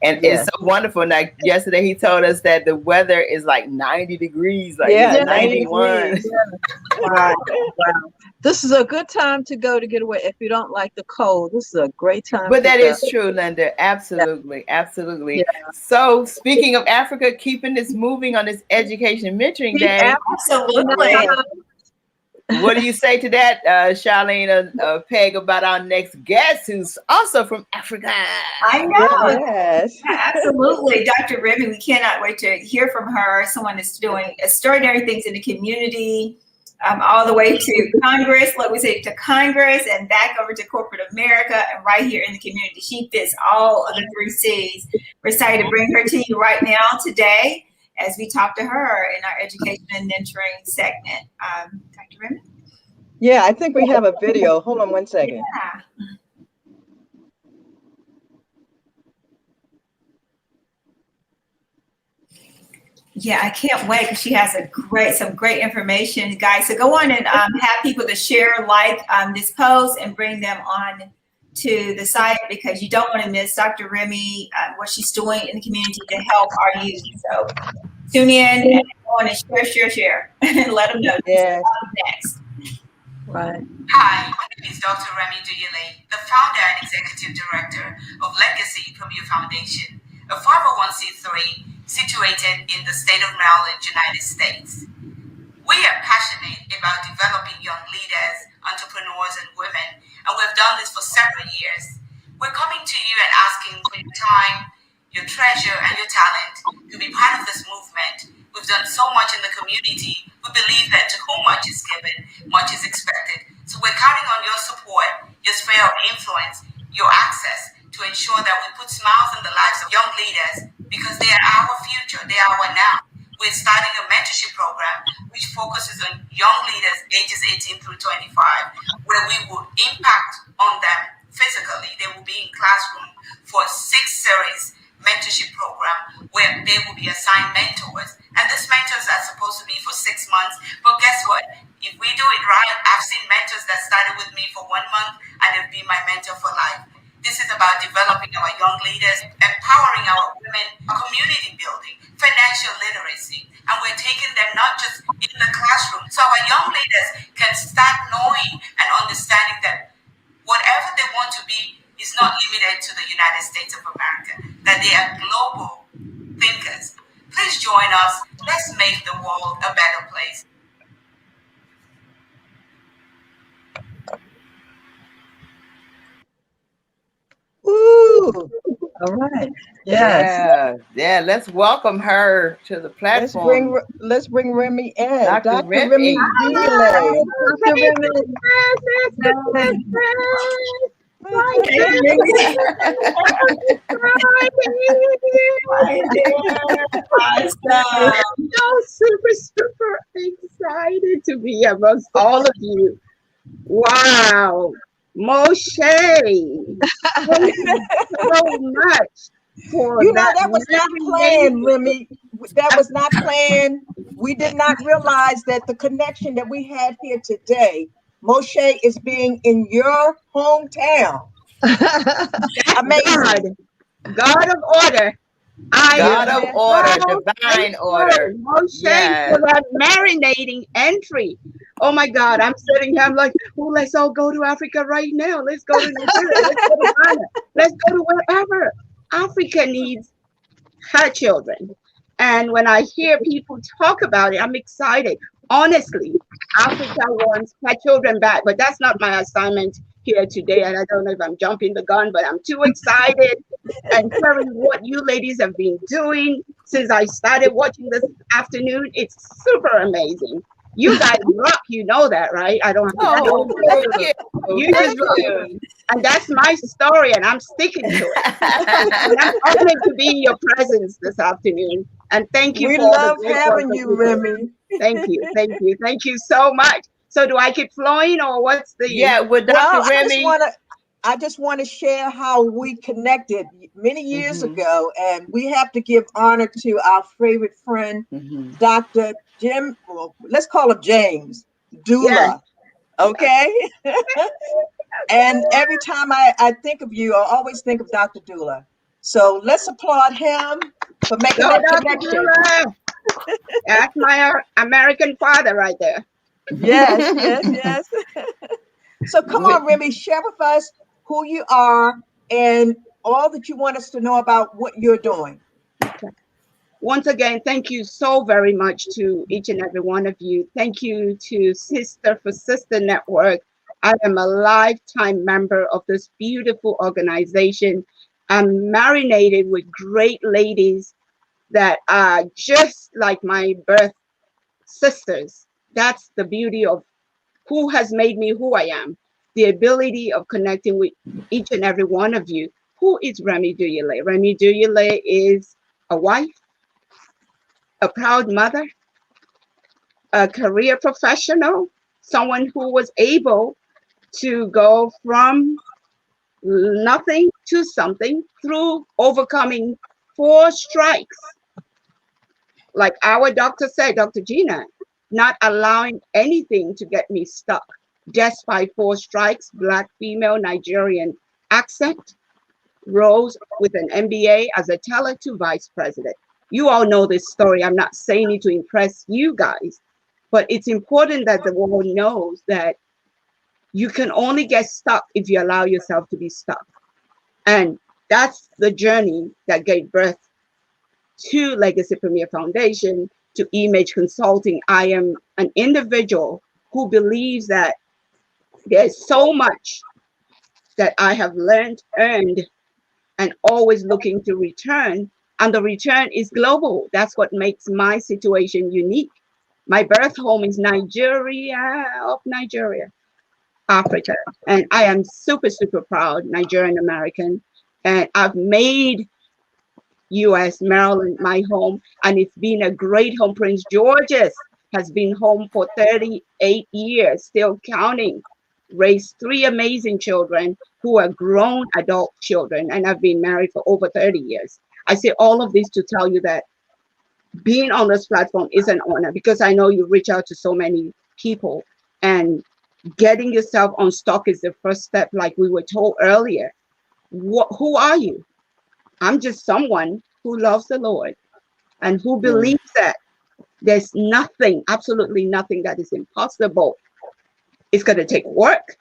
Speaker 3: And it's so wonderful. Like yesterday, he told us that the weather is like 90 degrees, like 91.
Speaker 5: Wow. This is a good time to go to get away. If you don't like the cold, this is a great time.
Speaker 3: But that is true, Linda. Absolutely. Absolutely. Yeah. So speaking of Africa, keeping this moving on this Education Mentoring Day.
Speaker 1: Absolutely.
Speaker 3: What do you say to that, Charlene, Peg, about our next guest who's also from Africa?
Speaker 1: I know.
Speaker 2: Yes.
Speaker 1: Yeah, absolutely. Dr. Remi, we cannot wait to hear from her. Someone that's doing extraordinary things in the community, all the way to Congress, like we say, to Congress and back over to corporate America and right here in the community. She fits all of the 3 C's. We're excited to bring her to you right now today as we talk to her in our education and mentoring segment. Dr. Remi?
Speaker 2: Yeah, I think we have a video. Hold on one second.
Speaker 1: Yeah. Yeah, I can't wait because she has some great information, guys. So go on and have people to share, this post and bring them on to the site because you don't want to miss Dr. Remi, what she's doing in the community to help our youth. So tune in and go on and share, and let them know next.
Speaker 5: Right.
Speaker 8: Hi, my name is Dr. Remi Duyile, the founder and executive director of Legacy Purview Foundation, a 501c3 situated in the state of Maryland, United States. We are passionate about developing young leaders, entrepreneurs, and women, and we've done this for several years. We're coming to you and asking for your time, your treasure, and your talent to be part of this movement. We've done so much in the community. We believe that to whom much is given, much is expected. So we're counting on your support, your sphere of influence, your access to ensure that we put smiles in the lives of young leaders because they are our future, they are our now. We're starting a mentorship program which focuses on young leaders ages 18 through 25, where we will impact on them physically. They will be in classroom for a 6-series mentorship program where they will be assigned mentors. And these mentors are supposed to be for 6 months. But guess what? If we do it right, I've seen mentors that started with me for 1 month and they've been my mentor for life. This is about developing our young leaders, empowering our women, community building, financial literacy. And we're taking them not just in the classroom, so our young leaders can start knowing and understanding that whatever they want to be is not limited to the United States of America, that they are global thinkers. Please join us. Let's make the world a better place.
Speaker 2: Ooh.
Speaker 5: All right. Yes.
Speaker 3: Yeah. Let's welcome her to the platform.
Speaker 2: Let's bring Remi in.
Speaker 3: Dr.
Speaker 2: Dr. Remi Duyile.
Speaker 5: Dr. Remi.
Speaker 9: I'm so super excited to be amongst all of you. Wow. Mosche. Thank you so much for
Speaker 2: that was not planned, Remi. That was not planned. We did not realize that the connection that we had here today, Mosche is being in your hometown.
Speaker 9: Amazing. God of order.
Speaker 3: God of order, divine order.
Speaker 9: Mosche for that marinating entry. Oh my God, I'm sitting here. I'm like, oh, let's all go to Africa right now. Let's go to Nigeria. Let's go to Ghana. Let's go to wherever. Africa needs her children. And when I hear people talk about it, I'm excited. Honestly, Africa wants her children back, but that's not my assignment here today. And I don't know if I'm jumping the gun, but I'm too excited and hearing what you ladies have been doing since I started watching this afternoon. It's super amazing. You guys rock, you know that, right? I don't have to you just rock. And that's my story, and I'm sticking to it. And I'm honored to be in your presence this afternoon. And thank you.
Speaker 2: We love having you, Remi.
Speaker 9: Thank you so much. So do I keep flowing, or what's the
Speaker 3: with Dr. Remi?
Speaker 2: I just want to share how we connected many years ago, and we have to give honor to our favorite friend, Dr. Jim. Well, let's call him James Dula.
Speaker 9: Yes.
Speaker 2: Okay. And every time I think of you, I always think of Dr. Dula. So let's applaud him for making that connection.
Speaker 9: That's my American father right there.
Speaker 2: Yes. So come on, Remi, share with us who you are and all that you want us to know about what you're doing.
Speaker 9: Once again, thank you so very much to each and every one of you. Thank you to Sister for Sister Network. I am a lifetime member of this beautiful organization. I'm marinated with great ladies that are just like my birth sisters. That's the beauty of who has made me who I am. The ability of connecting with each and every one of you. Who is Remi Duyile? Remi Duyile is a wife, a proud mother, a career professional, someone who was able to go from nothing to something through overcoming 4 strikes. Like our doctor said, Dr. Jena, not allowing anything to get me stuck. Despite 4 strikes, Black female Nigerian accent, rose with an MBA as a teller to vice president. You all know this story. I'm not saying it to impress you guys, but it's important that the world knows that you can only get stuck if you allow yourself to be stuck. And that's the journey that gave birth to Legacy Premier Foundation, to Image Consulting. I am an individual who believes that there's so much that I have learned, earned, and always looking to return. And the return is global. That's what makes my situation unique. My birth home is Nigeria, Africa. And I am super, super proud Nigerian American. And I've made US, Maryland my home. And it's been a great home. Prince George's has been home for 38 years, still counting. Raised 3 amazing children who are grown adult children. And I've been married for over 30 years. I say all of this to tell you that being on this platform is an honor, because I know you reach out to so many people, and getting yourself unstuck is the first step, like we were told earlier. Who are you? I'm just someone who loves the Lord and who believes that there's nothing, absolutely nothing that is impossible. It's going to take work,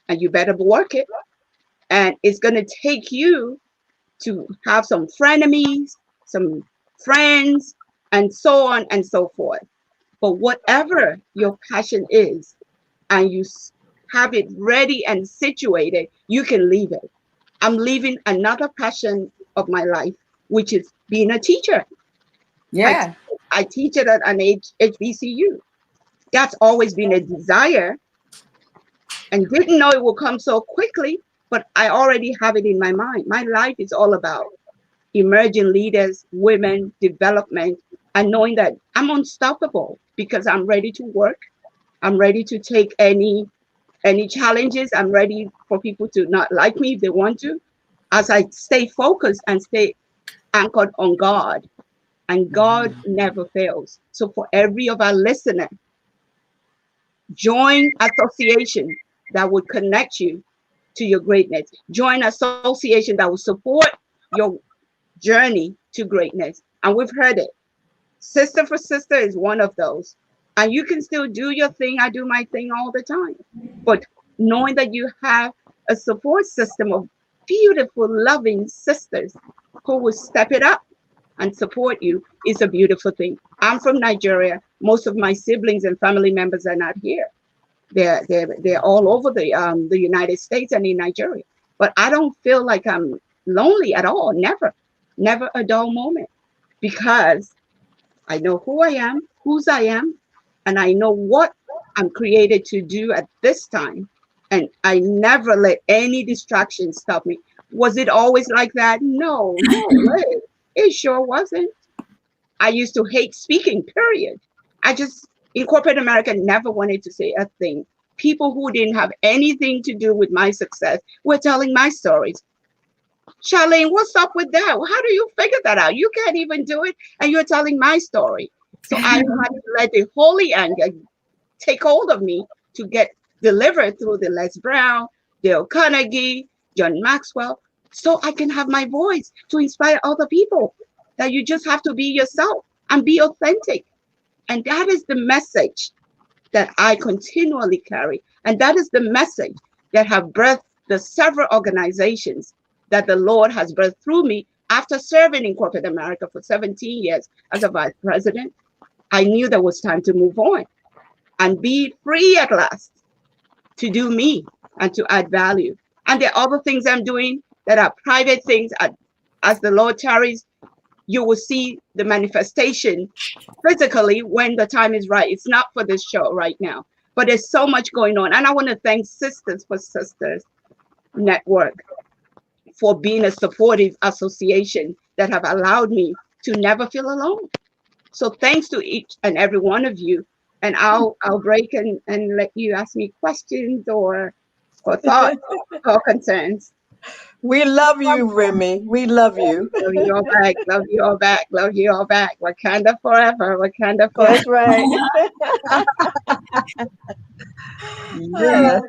Speaker 9: and you better work it. And it's going to take you to have some frenemies, some friends, and so on and so forth. But whatever your passion is, and you have it ready and situated, you can leave it. I'm leaving another passion of my life, which is being a teacher.
Speaker 3: Yeah.
Speaker 9: I teach it at an HBCU. That's always been a desire, and didn't know it would come so quickly, but I already have it in my mind. My life is all about emerging leaders, women, development, and knowing that I'm unstoppable because I'm ready to work. I'm ready to take any challenges. I'm ready for people to not like me if they want to, as I stay focused and stay anchored on God. And God never fails. So for every of our listeners, join association that would connect you to your greatness. Join association that will support your journey to greatness. And we've heard it. Sister for Sister is one of those. And you can still do your thing. I do my thing all the time. But knowing that you have a support system of beautiful, loving sisters who will step it up and support you is a beautiful thing. I'm from Nigeria. Most of my siblings and family members are not here. They're all over the United States and in Nigeria. But I don't feel like I'm lonely at all. Never a dull moment, because I know who I am, whose I am, and I know what I'm created to do at this time. And I never let any distraction stop me. Was it always like that? No way. It sure wasn't. I used to hate speaking, period. In corporate America, never wanted to say a thing. People who didn't have anything to do with my success were telling my stories. Charlene, what's up with that? How do you figure that out? You can't even do it, and you're telling my story. So I had to let the holy anger take hold of me to get delivered through the Les Brown, Dale Carnegie, John Maxwell, so I can have my voice to inspire other people. That you just have to be yourself and be authentic. And that is the message that I continually carry. And that is the message that have birthed the several organizations that the Lord has birthed through me. After serving in corporate America for 17 years as a vice president, I knew there was time to move on and be free at last to do me and to add value. And there are other things I'm doing that are private things. As the Lord tarries, you will see the manifestation physically when the time is right. It's not for this show right now, but there's so much going on. And I want to thank Sisters for Sisters Network for being a supportive association that have allowed me to never feel alone. So thanks to each and every one of you. And I'll break and let you ask me questions or thoughts or concerns.
Speaker 2: We love you, Remi. We love you.
Speaker 9: Love you all back. Love you all back. Love you all back. Wakanda forever. Wakanda forever.
Speaker 2: That's right.
Speaker 9: Yeah.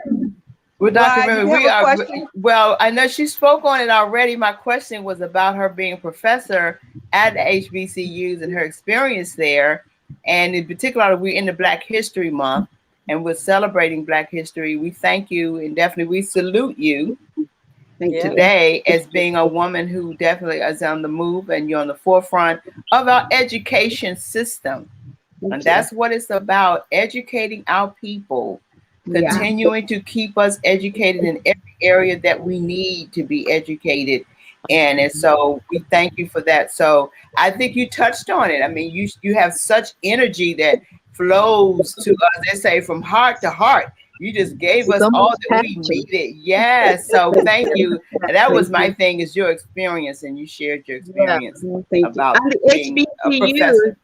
Speaker 3: Well, Dr. Remi, well, I know she spoke on it already. My question was about her being a professor at the HBCUs and her experience there. And in particular, we're in the Black History Month and we're celebrating Black History. We thank you and definitely we salute you today as being a woman who definitely is on the move and you're on the forefront of our education system. And that's what it's about, educating our people, continuing to keep us educated in every area that we need to be educated in. And so we thank you for that. So I think you touched on it. I mean, you have such energy that flows to us, they say, from heart to heart. You just gave us all that we needed. Yes. So thank you. And that was my thing, is your experience, and you shared your experience about being a professor.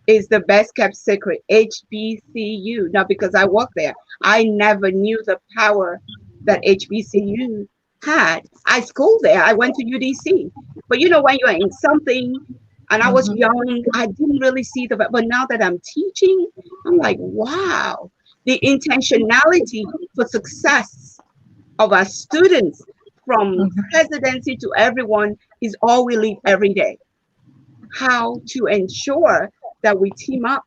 Speaker 9: Is the best kept secret. HBCU. Now, because I work there, I never knew the power that HBCU had. I schooled there. I went to UDC. But you know, when you're in something, and I was young, I didn't really see but now that I'm teaching, I'm like, wow, the intentionality for success of our students from presidency to everyone is all we leave every day. How to ensure that we team up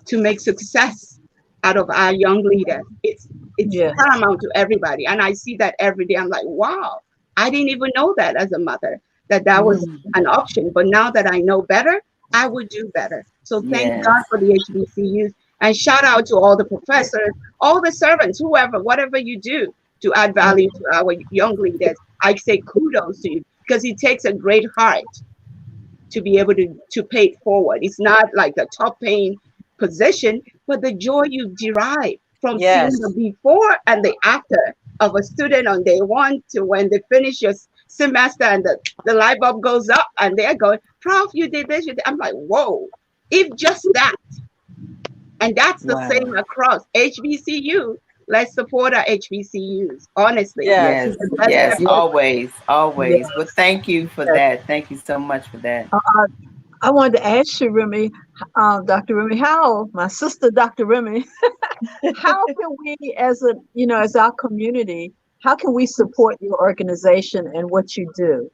Speaker 9: to make success out of our young leaders. It's paramount to everybody. And I see that every day. I'm like, wow, I didn't even know that as a mother, that was an option. But now that I know better, I would do better. So thank God for the HBCUs. And shout out to all the professors, all the servants, whoever, whatever you do to add value to our young leaders. I say kudos to you. because it takes a great heart to be able to pay it forward. It's not like the top paying position, but the joy you derive from seeing the before and the after of a student on day one to when they finish your semester and the light bulb goes up and they're going, Prof, you did this, you did. I'm like, whoa, if just that. And that's the same across HBCU. Let's support our HBCUs, honestly.
Speaker 3: Yes, always. Yes. Well, thank you for that. Thank you so much for that.
Speaker 5: I wanted to ask you, Remi, Dr. Remi, my sister, Dr. Remi, how can we, as our community, how can we support your organization and what you do?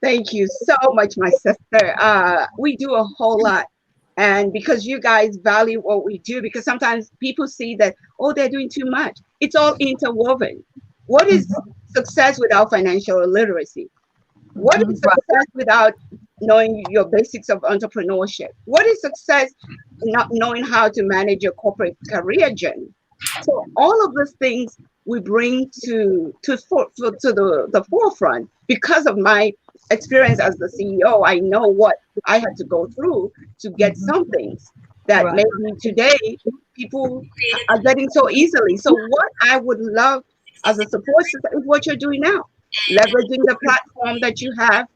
Speaker 9: Thank you so much, my sister. We do a whole lot. And because you guys value what we do, because sometimes people see that, oh, they're doing too much. It's all interwoven. What is success without financial literacy? What is success without knowing your basics of entrepreneurship? What is success not knowing how to manage your corporate career journey? So all of those things we bring to the forefront because of my experience as the CEO. I know what I had to go through to get some things that maybe today people are getting so easily. So what I would love as a support system is what you're doing now, leveraging the platform that you have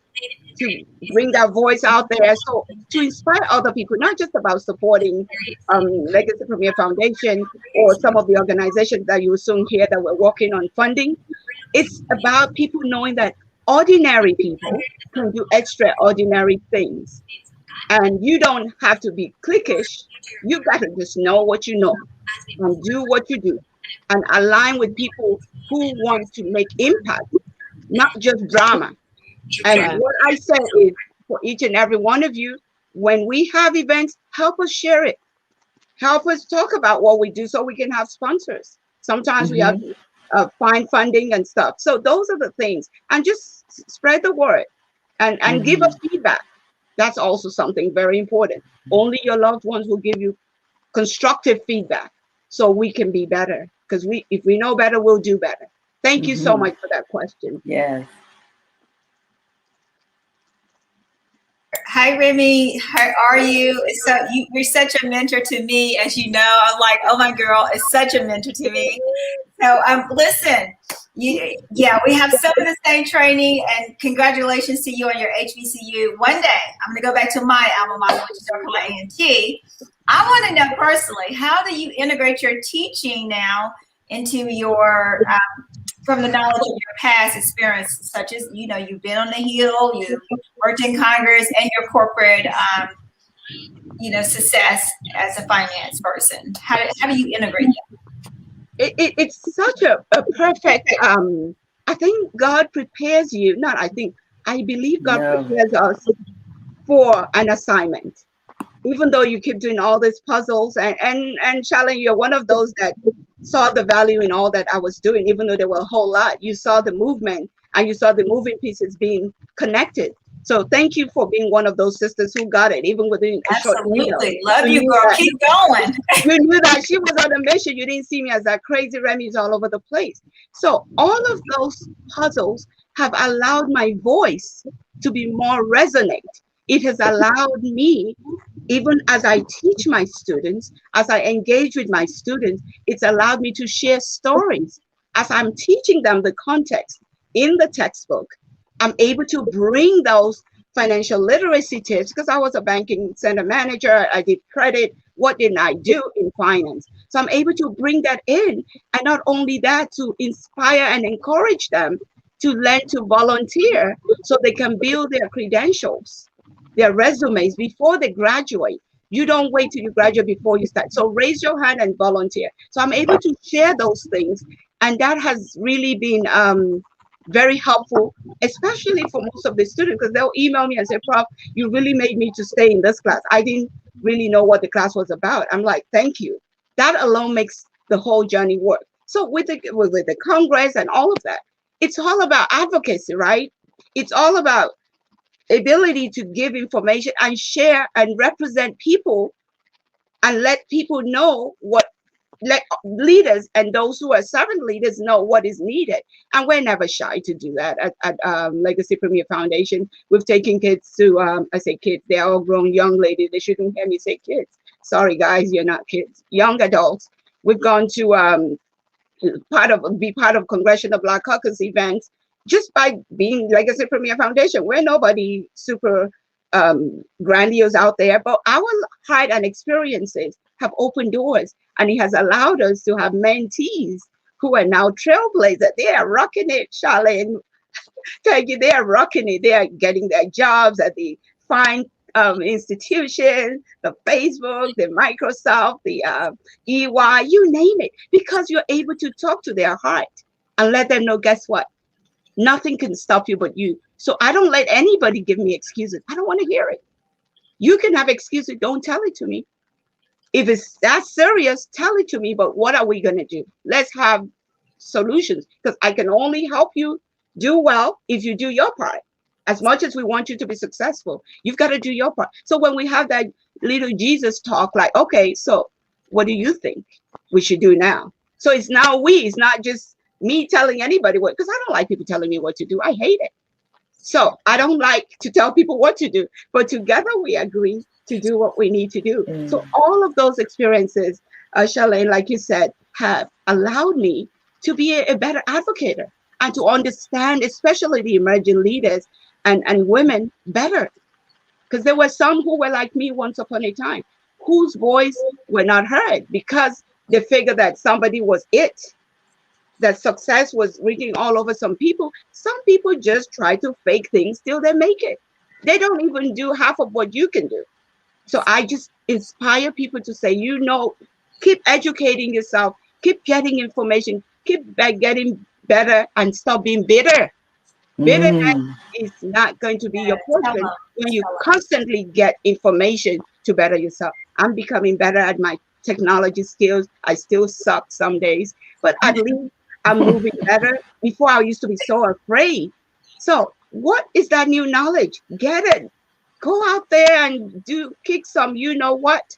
Speaker 9: to bring that voice out there, so to inspire other people, not just about supporting Legacy Premier Foundation or some of the organizations that you will soon hear that we're working on funding. It's about people knowing that ordinary people can do extraordinary things, and you don't have to be cliquish. You got to just know what you know and do what you do and align with people who want to make impact, not just drama. And what I say is, for each and every one of you, when we have events, help us share it. Help us talk about what we do so we can have sponsors. Sometimes we have to find funding and stuff. So those are the things. And just spread the word and give us feedback. That's also something very important. Only your loved ones will give you constructive feedback so we can be better. Because if we know better, we'll do better. Thank you so much for that question.
Speaker 3: Yes.
Speaker 1: Hi, Remi. How are you? You're such a mentor to me, as you know. I'm like, oh, my girl is such a mentor to me. So, listen, we have some of the same training, and congratulations to you on your HBCU. One day, I'm going to go back to my alma mater, which is A&T. I want to know personally, how do you integrate your teaching now into your from the knowledge of your past experience, such as, you've been on the Hill, you've worked in Congress, and your corporate, success as a finance person? How do you integrate that?
Speaker 9: It's such a perfect, I think God prepares you, I believe God prepares us for an assignment. Even though you keep doing all these puzzles and Charlene, you're one of those that saw the value in all that I was doing, even though there were a whole lot. You saw the movement and you saw the moving pieces being connected. So thank you for being one of those sisters who got it, even within a short window.
Speaker 1: Love you, girl. Keep going.
Speaker 9: You knew that she was on a mission. You didn't see me as that crazy Remi's all over the place. So all of those puzzles have allowed my voice to be more resonant. It has allowed me, even as I teach my students, as I engage with my students, it's allowed me to share stories. As I'm teaching them the context in the textbook, I'm able to bring those financial literacy tips, because I was a banking center manager, I did credit, what didn't I do in finance? So I'm able to bring that in, and not only that, to inspire and encourage them to learn to volunteer so they can build their credentials, their resumes before they graduate. You don't wait till you graduate before you start. So raise your hand and volunteer. So I'm able to share those things. And that has really been very helpful, especially for most of the students, because they'll email me and say, Prof, you really made me to stay in this class. I didn't really know what the class was about. I'm like, thank you. That alone makes the whole journey work. So with the Congress and all of that, it's all about advocacy, right? It's all about ability to give information and share and represent people and let people know what let leaders and those who are servant leaders know what is needed. And we're never shy to do that at Legacy Premier Foundation. We've taken kids to, I say kids, they're all grown young ladies. They shouldn't hear me say kids. Sorry, guys, you're not kids. Young adults. We've gone to be part of Congressional Black Caucus events just by being Legacy Premier Foundation. We're nobody super grandiose out there, but our height and experiences have opened doors, and it has allowed us to have mentees who are now trailblazers. They are rocking it, Charlene. Peggy, they are rocking it. They are getting their jobs at the fine institution, the Facebook, the Microsoft, the EY, you name it, because you're able to talk to their heart and let them know, guess what? Nothing can stop you but you. So I don't let anybody give me excuses. I don't want to hear it. You can have excuses. Don't tell it to me. If it's that serious, tell it to me. But what are we going to do? Let's have solutions, because I can only help you do well if you do your part. As much as we want you to be successful, you've got to do your part. So when we have that little Jesus talk, like, okay, so what do you think we should do now? So it's now it's not just me telling anybody what, because I don't like people telling me what to do. I hate it. So I don't like to tell people what to do, but together we agree to do what we need to do. So all of those experiences, Charlene, like you said, have allowed me to be a better advocate and to understand, especially the emerging leaders and women better. Because there were some who were like me once upon a time, whose voice were not heard because they figured that somebody was it, that success was reaching all over some people. Some people just try to fake things till they make it. They don't even do half of what you can do. So I just inspire people to say, keep educating yourself, keep getting information, keep getting better, and stop being bitter. Bitterness is not going to be your portion when you constantly get information to better yourself. I'm becoming better at my technology skills. I still suck some days, but at least I'm moving better. Before I used to be so afraid. So what is that new knowledge? Get it. Go out there and kick some, you know what?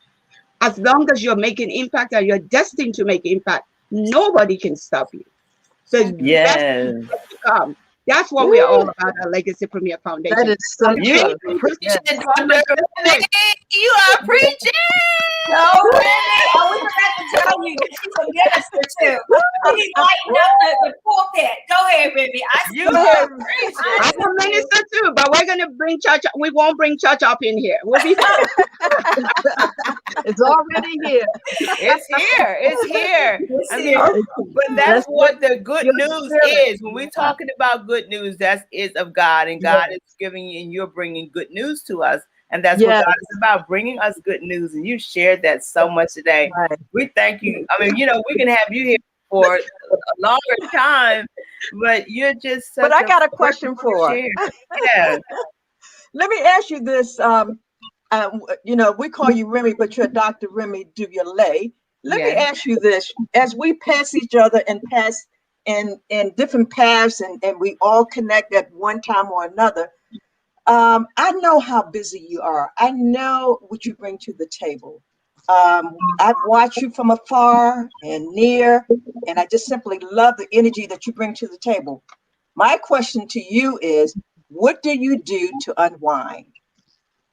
Speaker 9: As long as you're making impact and you're destined to make impact, nobody can stop you. The best is to come. That's what we're all about at Legacy Premier Foundation.
Speaker 5: That is so true.
Speaker 1: You are preaching. No, Remi, we forgot to tell you that she's a minister too. She's lighting up the pulpit. Go ahead, Remi.
Speaker 9: I'm a minister too, but we're gonna bring church. We won't bring church up in here. We'll be fine.
Speaker 5: It's already here.
Speaker 3: It's here. It's here. I mean, but that's what the good news is. When we're talking about good news, that is of God, and God is giving you, and you're bringing good news to us. And that's what God is about, bringing us good news. And you shared that so much today. Right. We thank you. I mean, we can have you here for a longer time, but you're just such
Speaker 2: I got a question for her.
Speaker 3: Yeah.
Speaker 2: Let me ask you this. We call you Remi, but you're Dr. Remi Duyile. Let me ask you this. As we pass each other and pass in different paths and we all connect at one time or another, I know how busy you are. I know what you bring to the table. I've watched you from afar and near, and I just simply love the energy that you bring to the table. My question to you is, what do you do to unwind?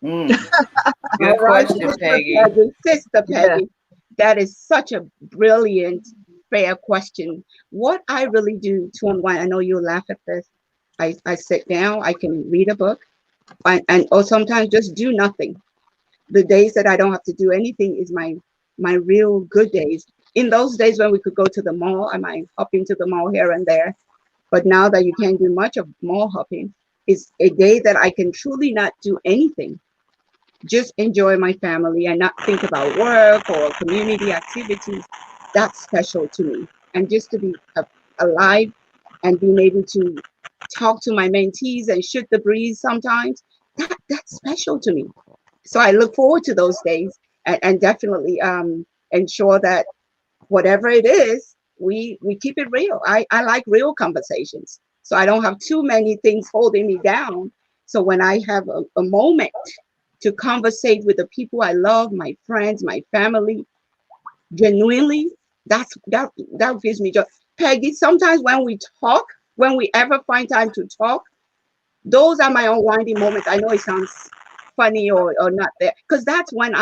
Speaker 3: Good question, Peggy.
Speaker 9: Sister Peggy, that is such a brilliant, fair question. What I really do to unwind, I know you'll laugh at this. I sit down, I can read a book, or sometimes just do nothing. The days that I don't have to do anything is my real good days. In those days when we could go to the mall, I might hop into the mall here and there. But now that you can't do much of mall hopping, it's a day that I can truly not do anything. Just enjoy my family and not think about work or community activities. That's special to me. And just to be alive and being able to talk to my mentees and shoot the breeze sometimes, that's special to me. So I look forward to those days and definitely ensure that whatever it is, we keep it real. I like real conversations. So I don't have too many things holding me down. So when I have a moment to conversate with the people I love, my friends, my family, genuinely, That gives me joy. Peggy, sometimes when we talk, when we ever find time to talk, those are my unwinding moments. I know it sounds funny or not there, because that's when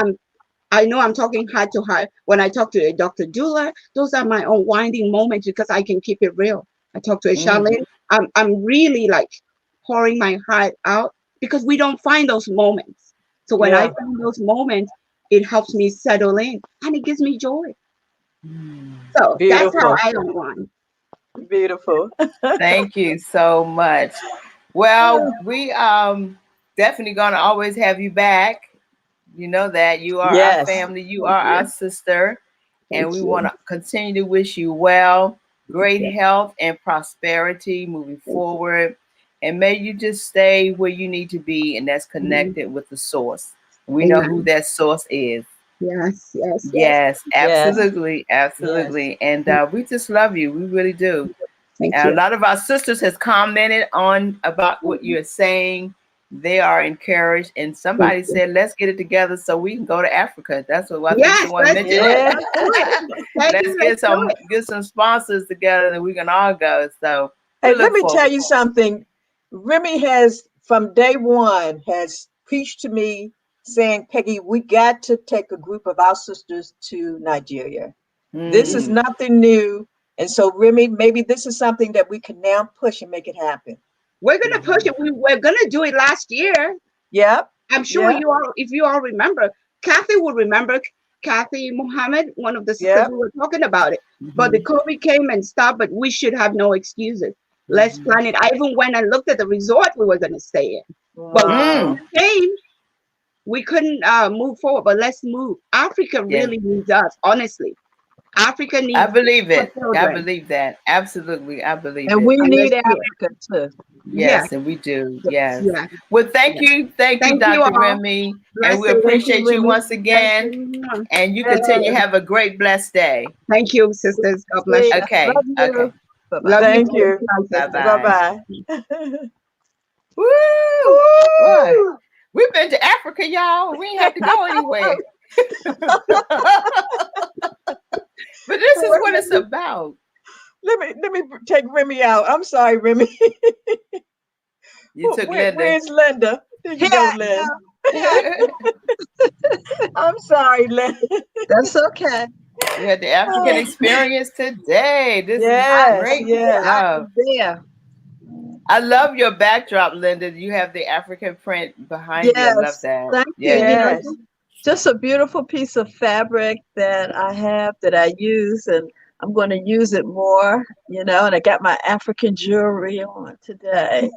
Speaker 9: I know I'm talking heart to heart. When I talk to a Dr. Duyile, those are my unwinding moments because I can keep it real. I talk to a Charlene, I'm really like pouring my heart out because we don't find those moments. So when I find those moments, it helps me settle in and it gives me joy. So that's how I unwind.
Speaker 2: Beautiful.
Speaker 3: Thank you so much. Well, we definitely gonna always have you back. You know that you are our family, you are our sister, and we want to continue to wish you well, great health and prosperity moving forward. And may you just stay where you need to be, and that's connected with the source. We know who that source is.
Speaker 9: Yes,
Speaker 3: Absolutely. And we just love you. We really do. And a lot of our sisters has commented on about what you're saying. They are encouraged, and somebody said, "Let's get it together so we can go to Africa." That's what I think someone mentioned. Let's get some sponsors together, and we can all go. So,
Speaker 2: hey, let me tell you something. Remi has, from day one, has preached to me, saying, "Peggy, we got to take a group of our sisters to Nigeria. This is nothing new." And so, Remi, maybe this is something that we can now push and make it happen.
Speaker 9: We're going to push it. We were going to do it last year.
Speaker 2: Yep.
Speaker 9: I'm sure you all, if you all remember, Kathy will remember, Kathy Muhammad, one of the sisters, we were talking about it. But the COVID came and stopped, but we should have no excuses. Let's plan it. I even went and looked at the resort we were going to stay in. But when it came, we couldn't move forward, but let's move. Africa really needs us, honestly. Africa needs.
Speaker 3: I believe it. I believe that. Absolutely. I believe it.
Speaker 5: And we need Africa too.
Speaker 3: Yes, and we do. Yes. Well, thank you. Thank you, Dr. Remi. And we appreciate you once again. And you continue to have a great, blessed day.
Speaker 9: Thank you, sisters. God bless you.
Speaker 3: Okay. Okay.
Speaker 2: Bye-bye. Thank you. Bye-bye.
Speaker 3: Woo! We've been to Africa, y'all. We ain't have to go anywhere. But this is what it's about.
Speaker 2: Let me take Remi out. I'm sorry, Remi.
Speaker 3: You took Linda.
Speaker 2: Where's Linda? There you go, Linda. I'm sorry, Linda.
Speaker 5: That's okay.
Speaker 3: We had the African experience today. This is great.
Speaker 5: Yeah.
Speaker 3: I love your backdrop, Linda. You have the African print behind you. I love that.
Speaker 5: Thank you.
Speaker 2: Yes.
Speaker 5: Just a beautiful piece of fabric that I have that I use, and I'm going to use it more, and I got my African jewelry on today.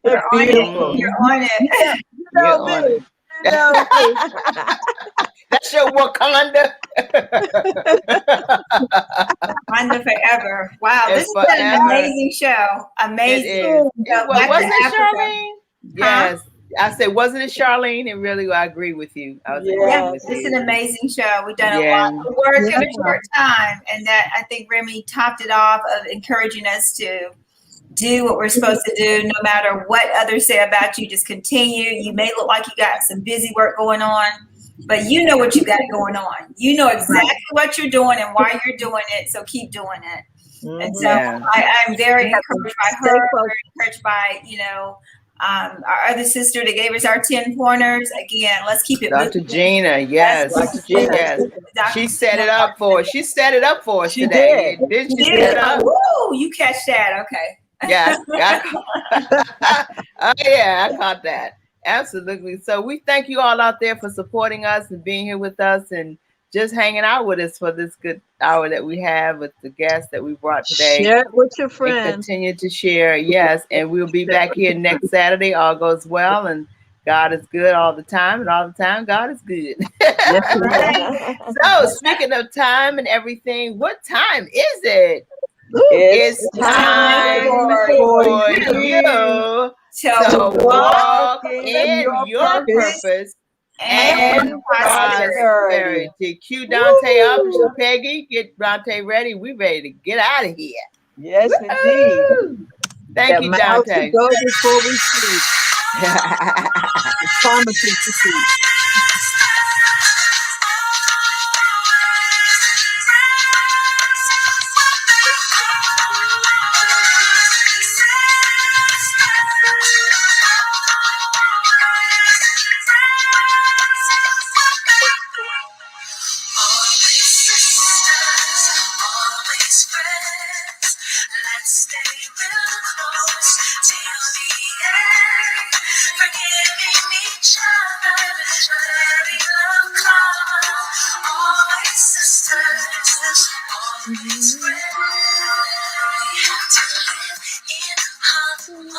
Speaker 1: You're beautiful. You're on it.
Speaker 3: That's your Wakanda.
Speaker 1: Wakanda forever. Wow, this is an amazing show. Amazing.
Speaker 3: Wasn't it, Charlene? Yes. I said, wasn't it, Charlene? And really, I agree with you.
Speaker 1: This is an amazing show. We've done a lot of work in a short time, and that I think Remi topped it off of encouraging us to do what we're supposed to do, no matter what others say about you. Just continue. You may look like you got some busy work going on, but you know what you got going on. You know exactly what you're doing and why you're doing it. So keep doing it. And so I'm very encouraged by her. Very encouraged by our other sister that gave us our 10 pointers. Again, let's keep it
Speaker 3: Dr. Jena, yes. She set it up for us. She set it up for us today. Did she set it up?
Speaker 1: Woo, you catch that. Okay.
Speaker 3: Yeah. I caught that. Absolutely. So we thank you all out there for supporting us and being here with us and just hanging out with us for this good hour that we have with the guests that we brought today.
Speaker 5: Share it with your friends.
Speaker 3: And continue to share. Yes. And we'll be back here next Saturday. All goes well. And God is good all the time. And all the time, God is good. So speaking of time and everything, what time is it? It's time for you to walk in your purpose and prosperity. Cue Dante up. Peggy, get Dante ready. We ready to get out of here.
Speaker 2: Yes, indeed.
Speaker 3: Thank you, Dante.
Speaker 5: Go before we sleep. Promises to sleep.
Speaker 8: will close till the end. Forgiving each other, letting love come. Always sisters, always friends. We have to live in harmony.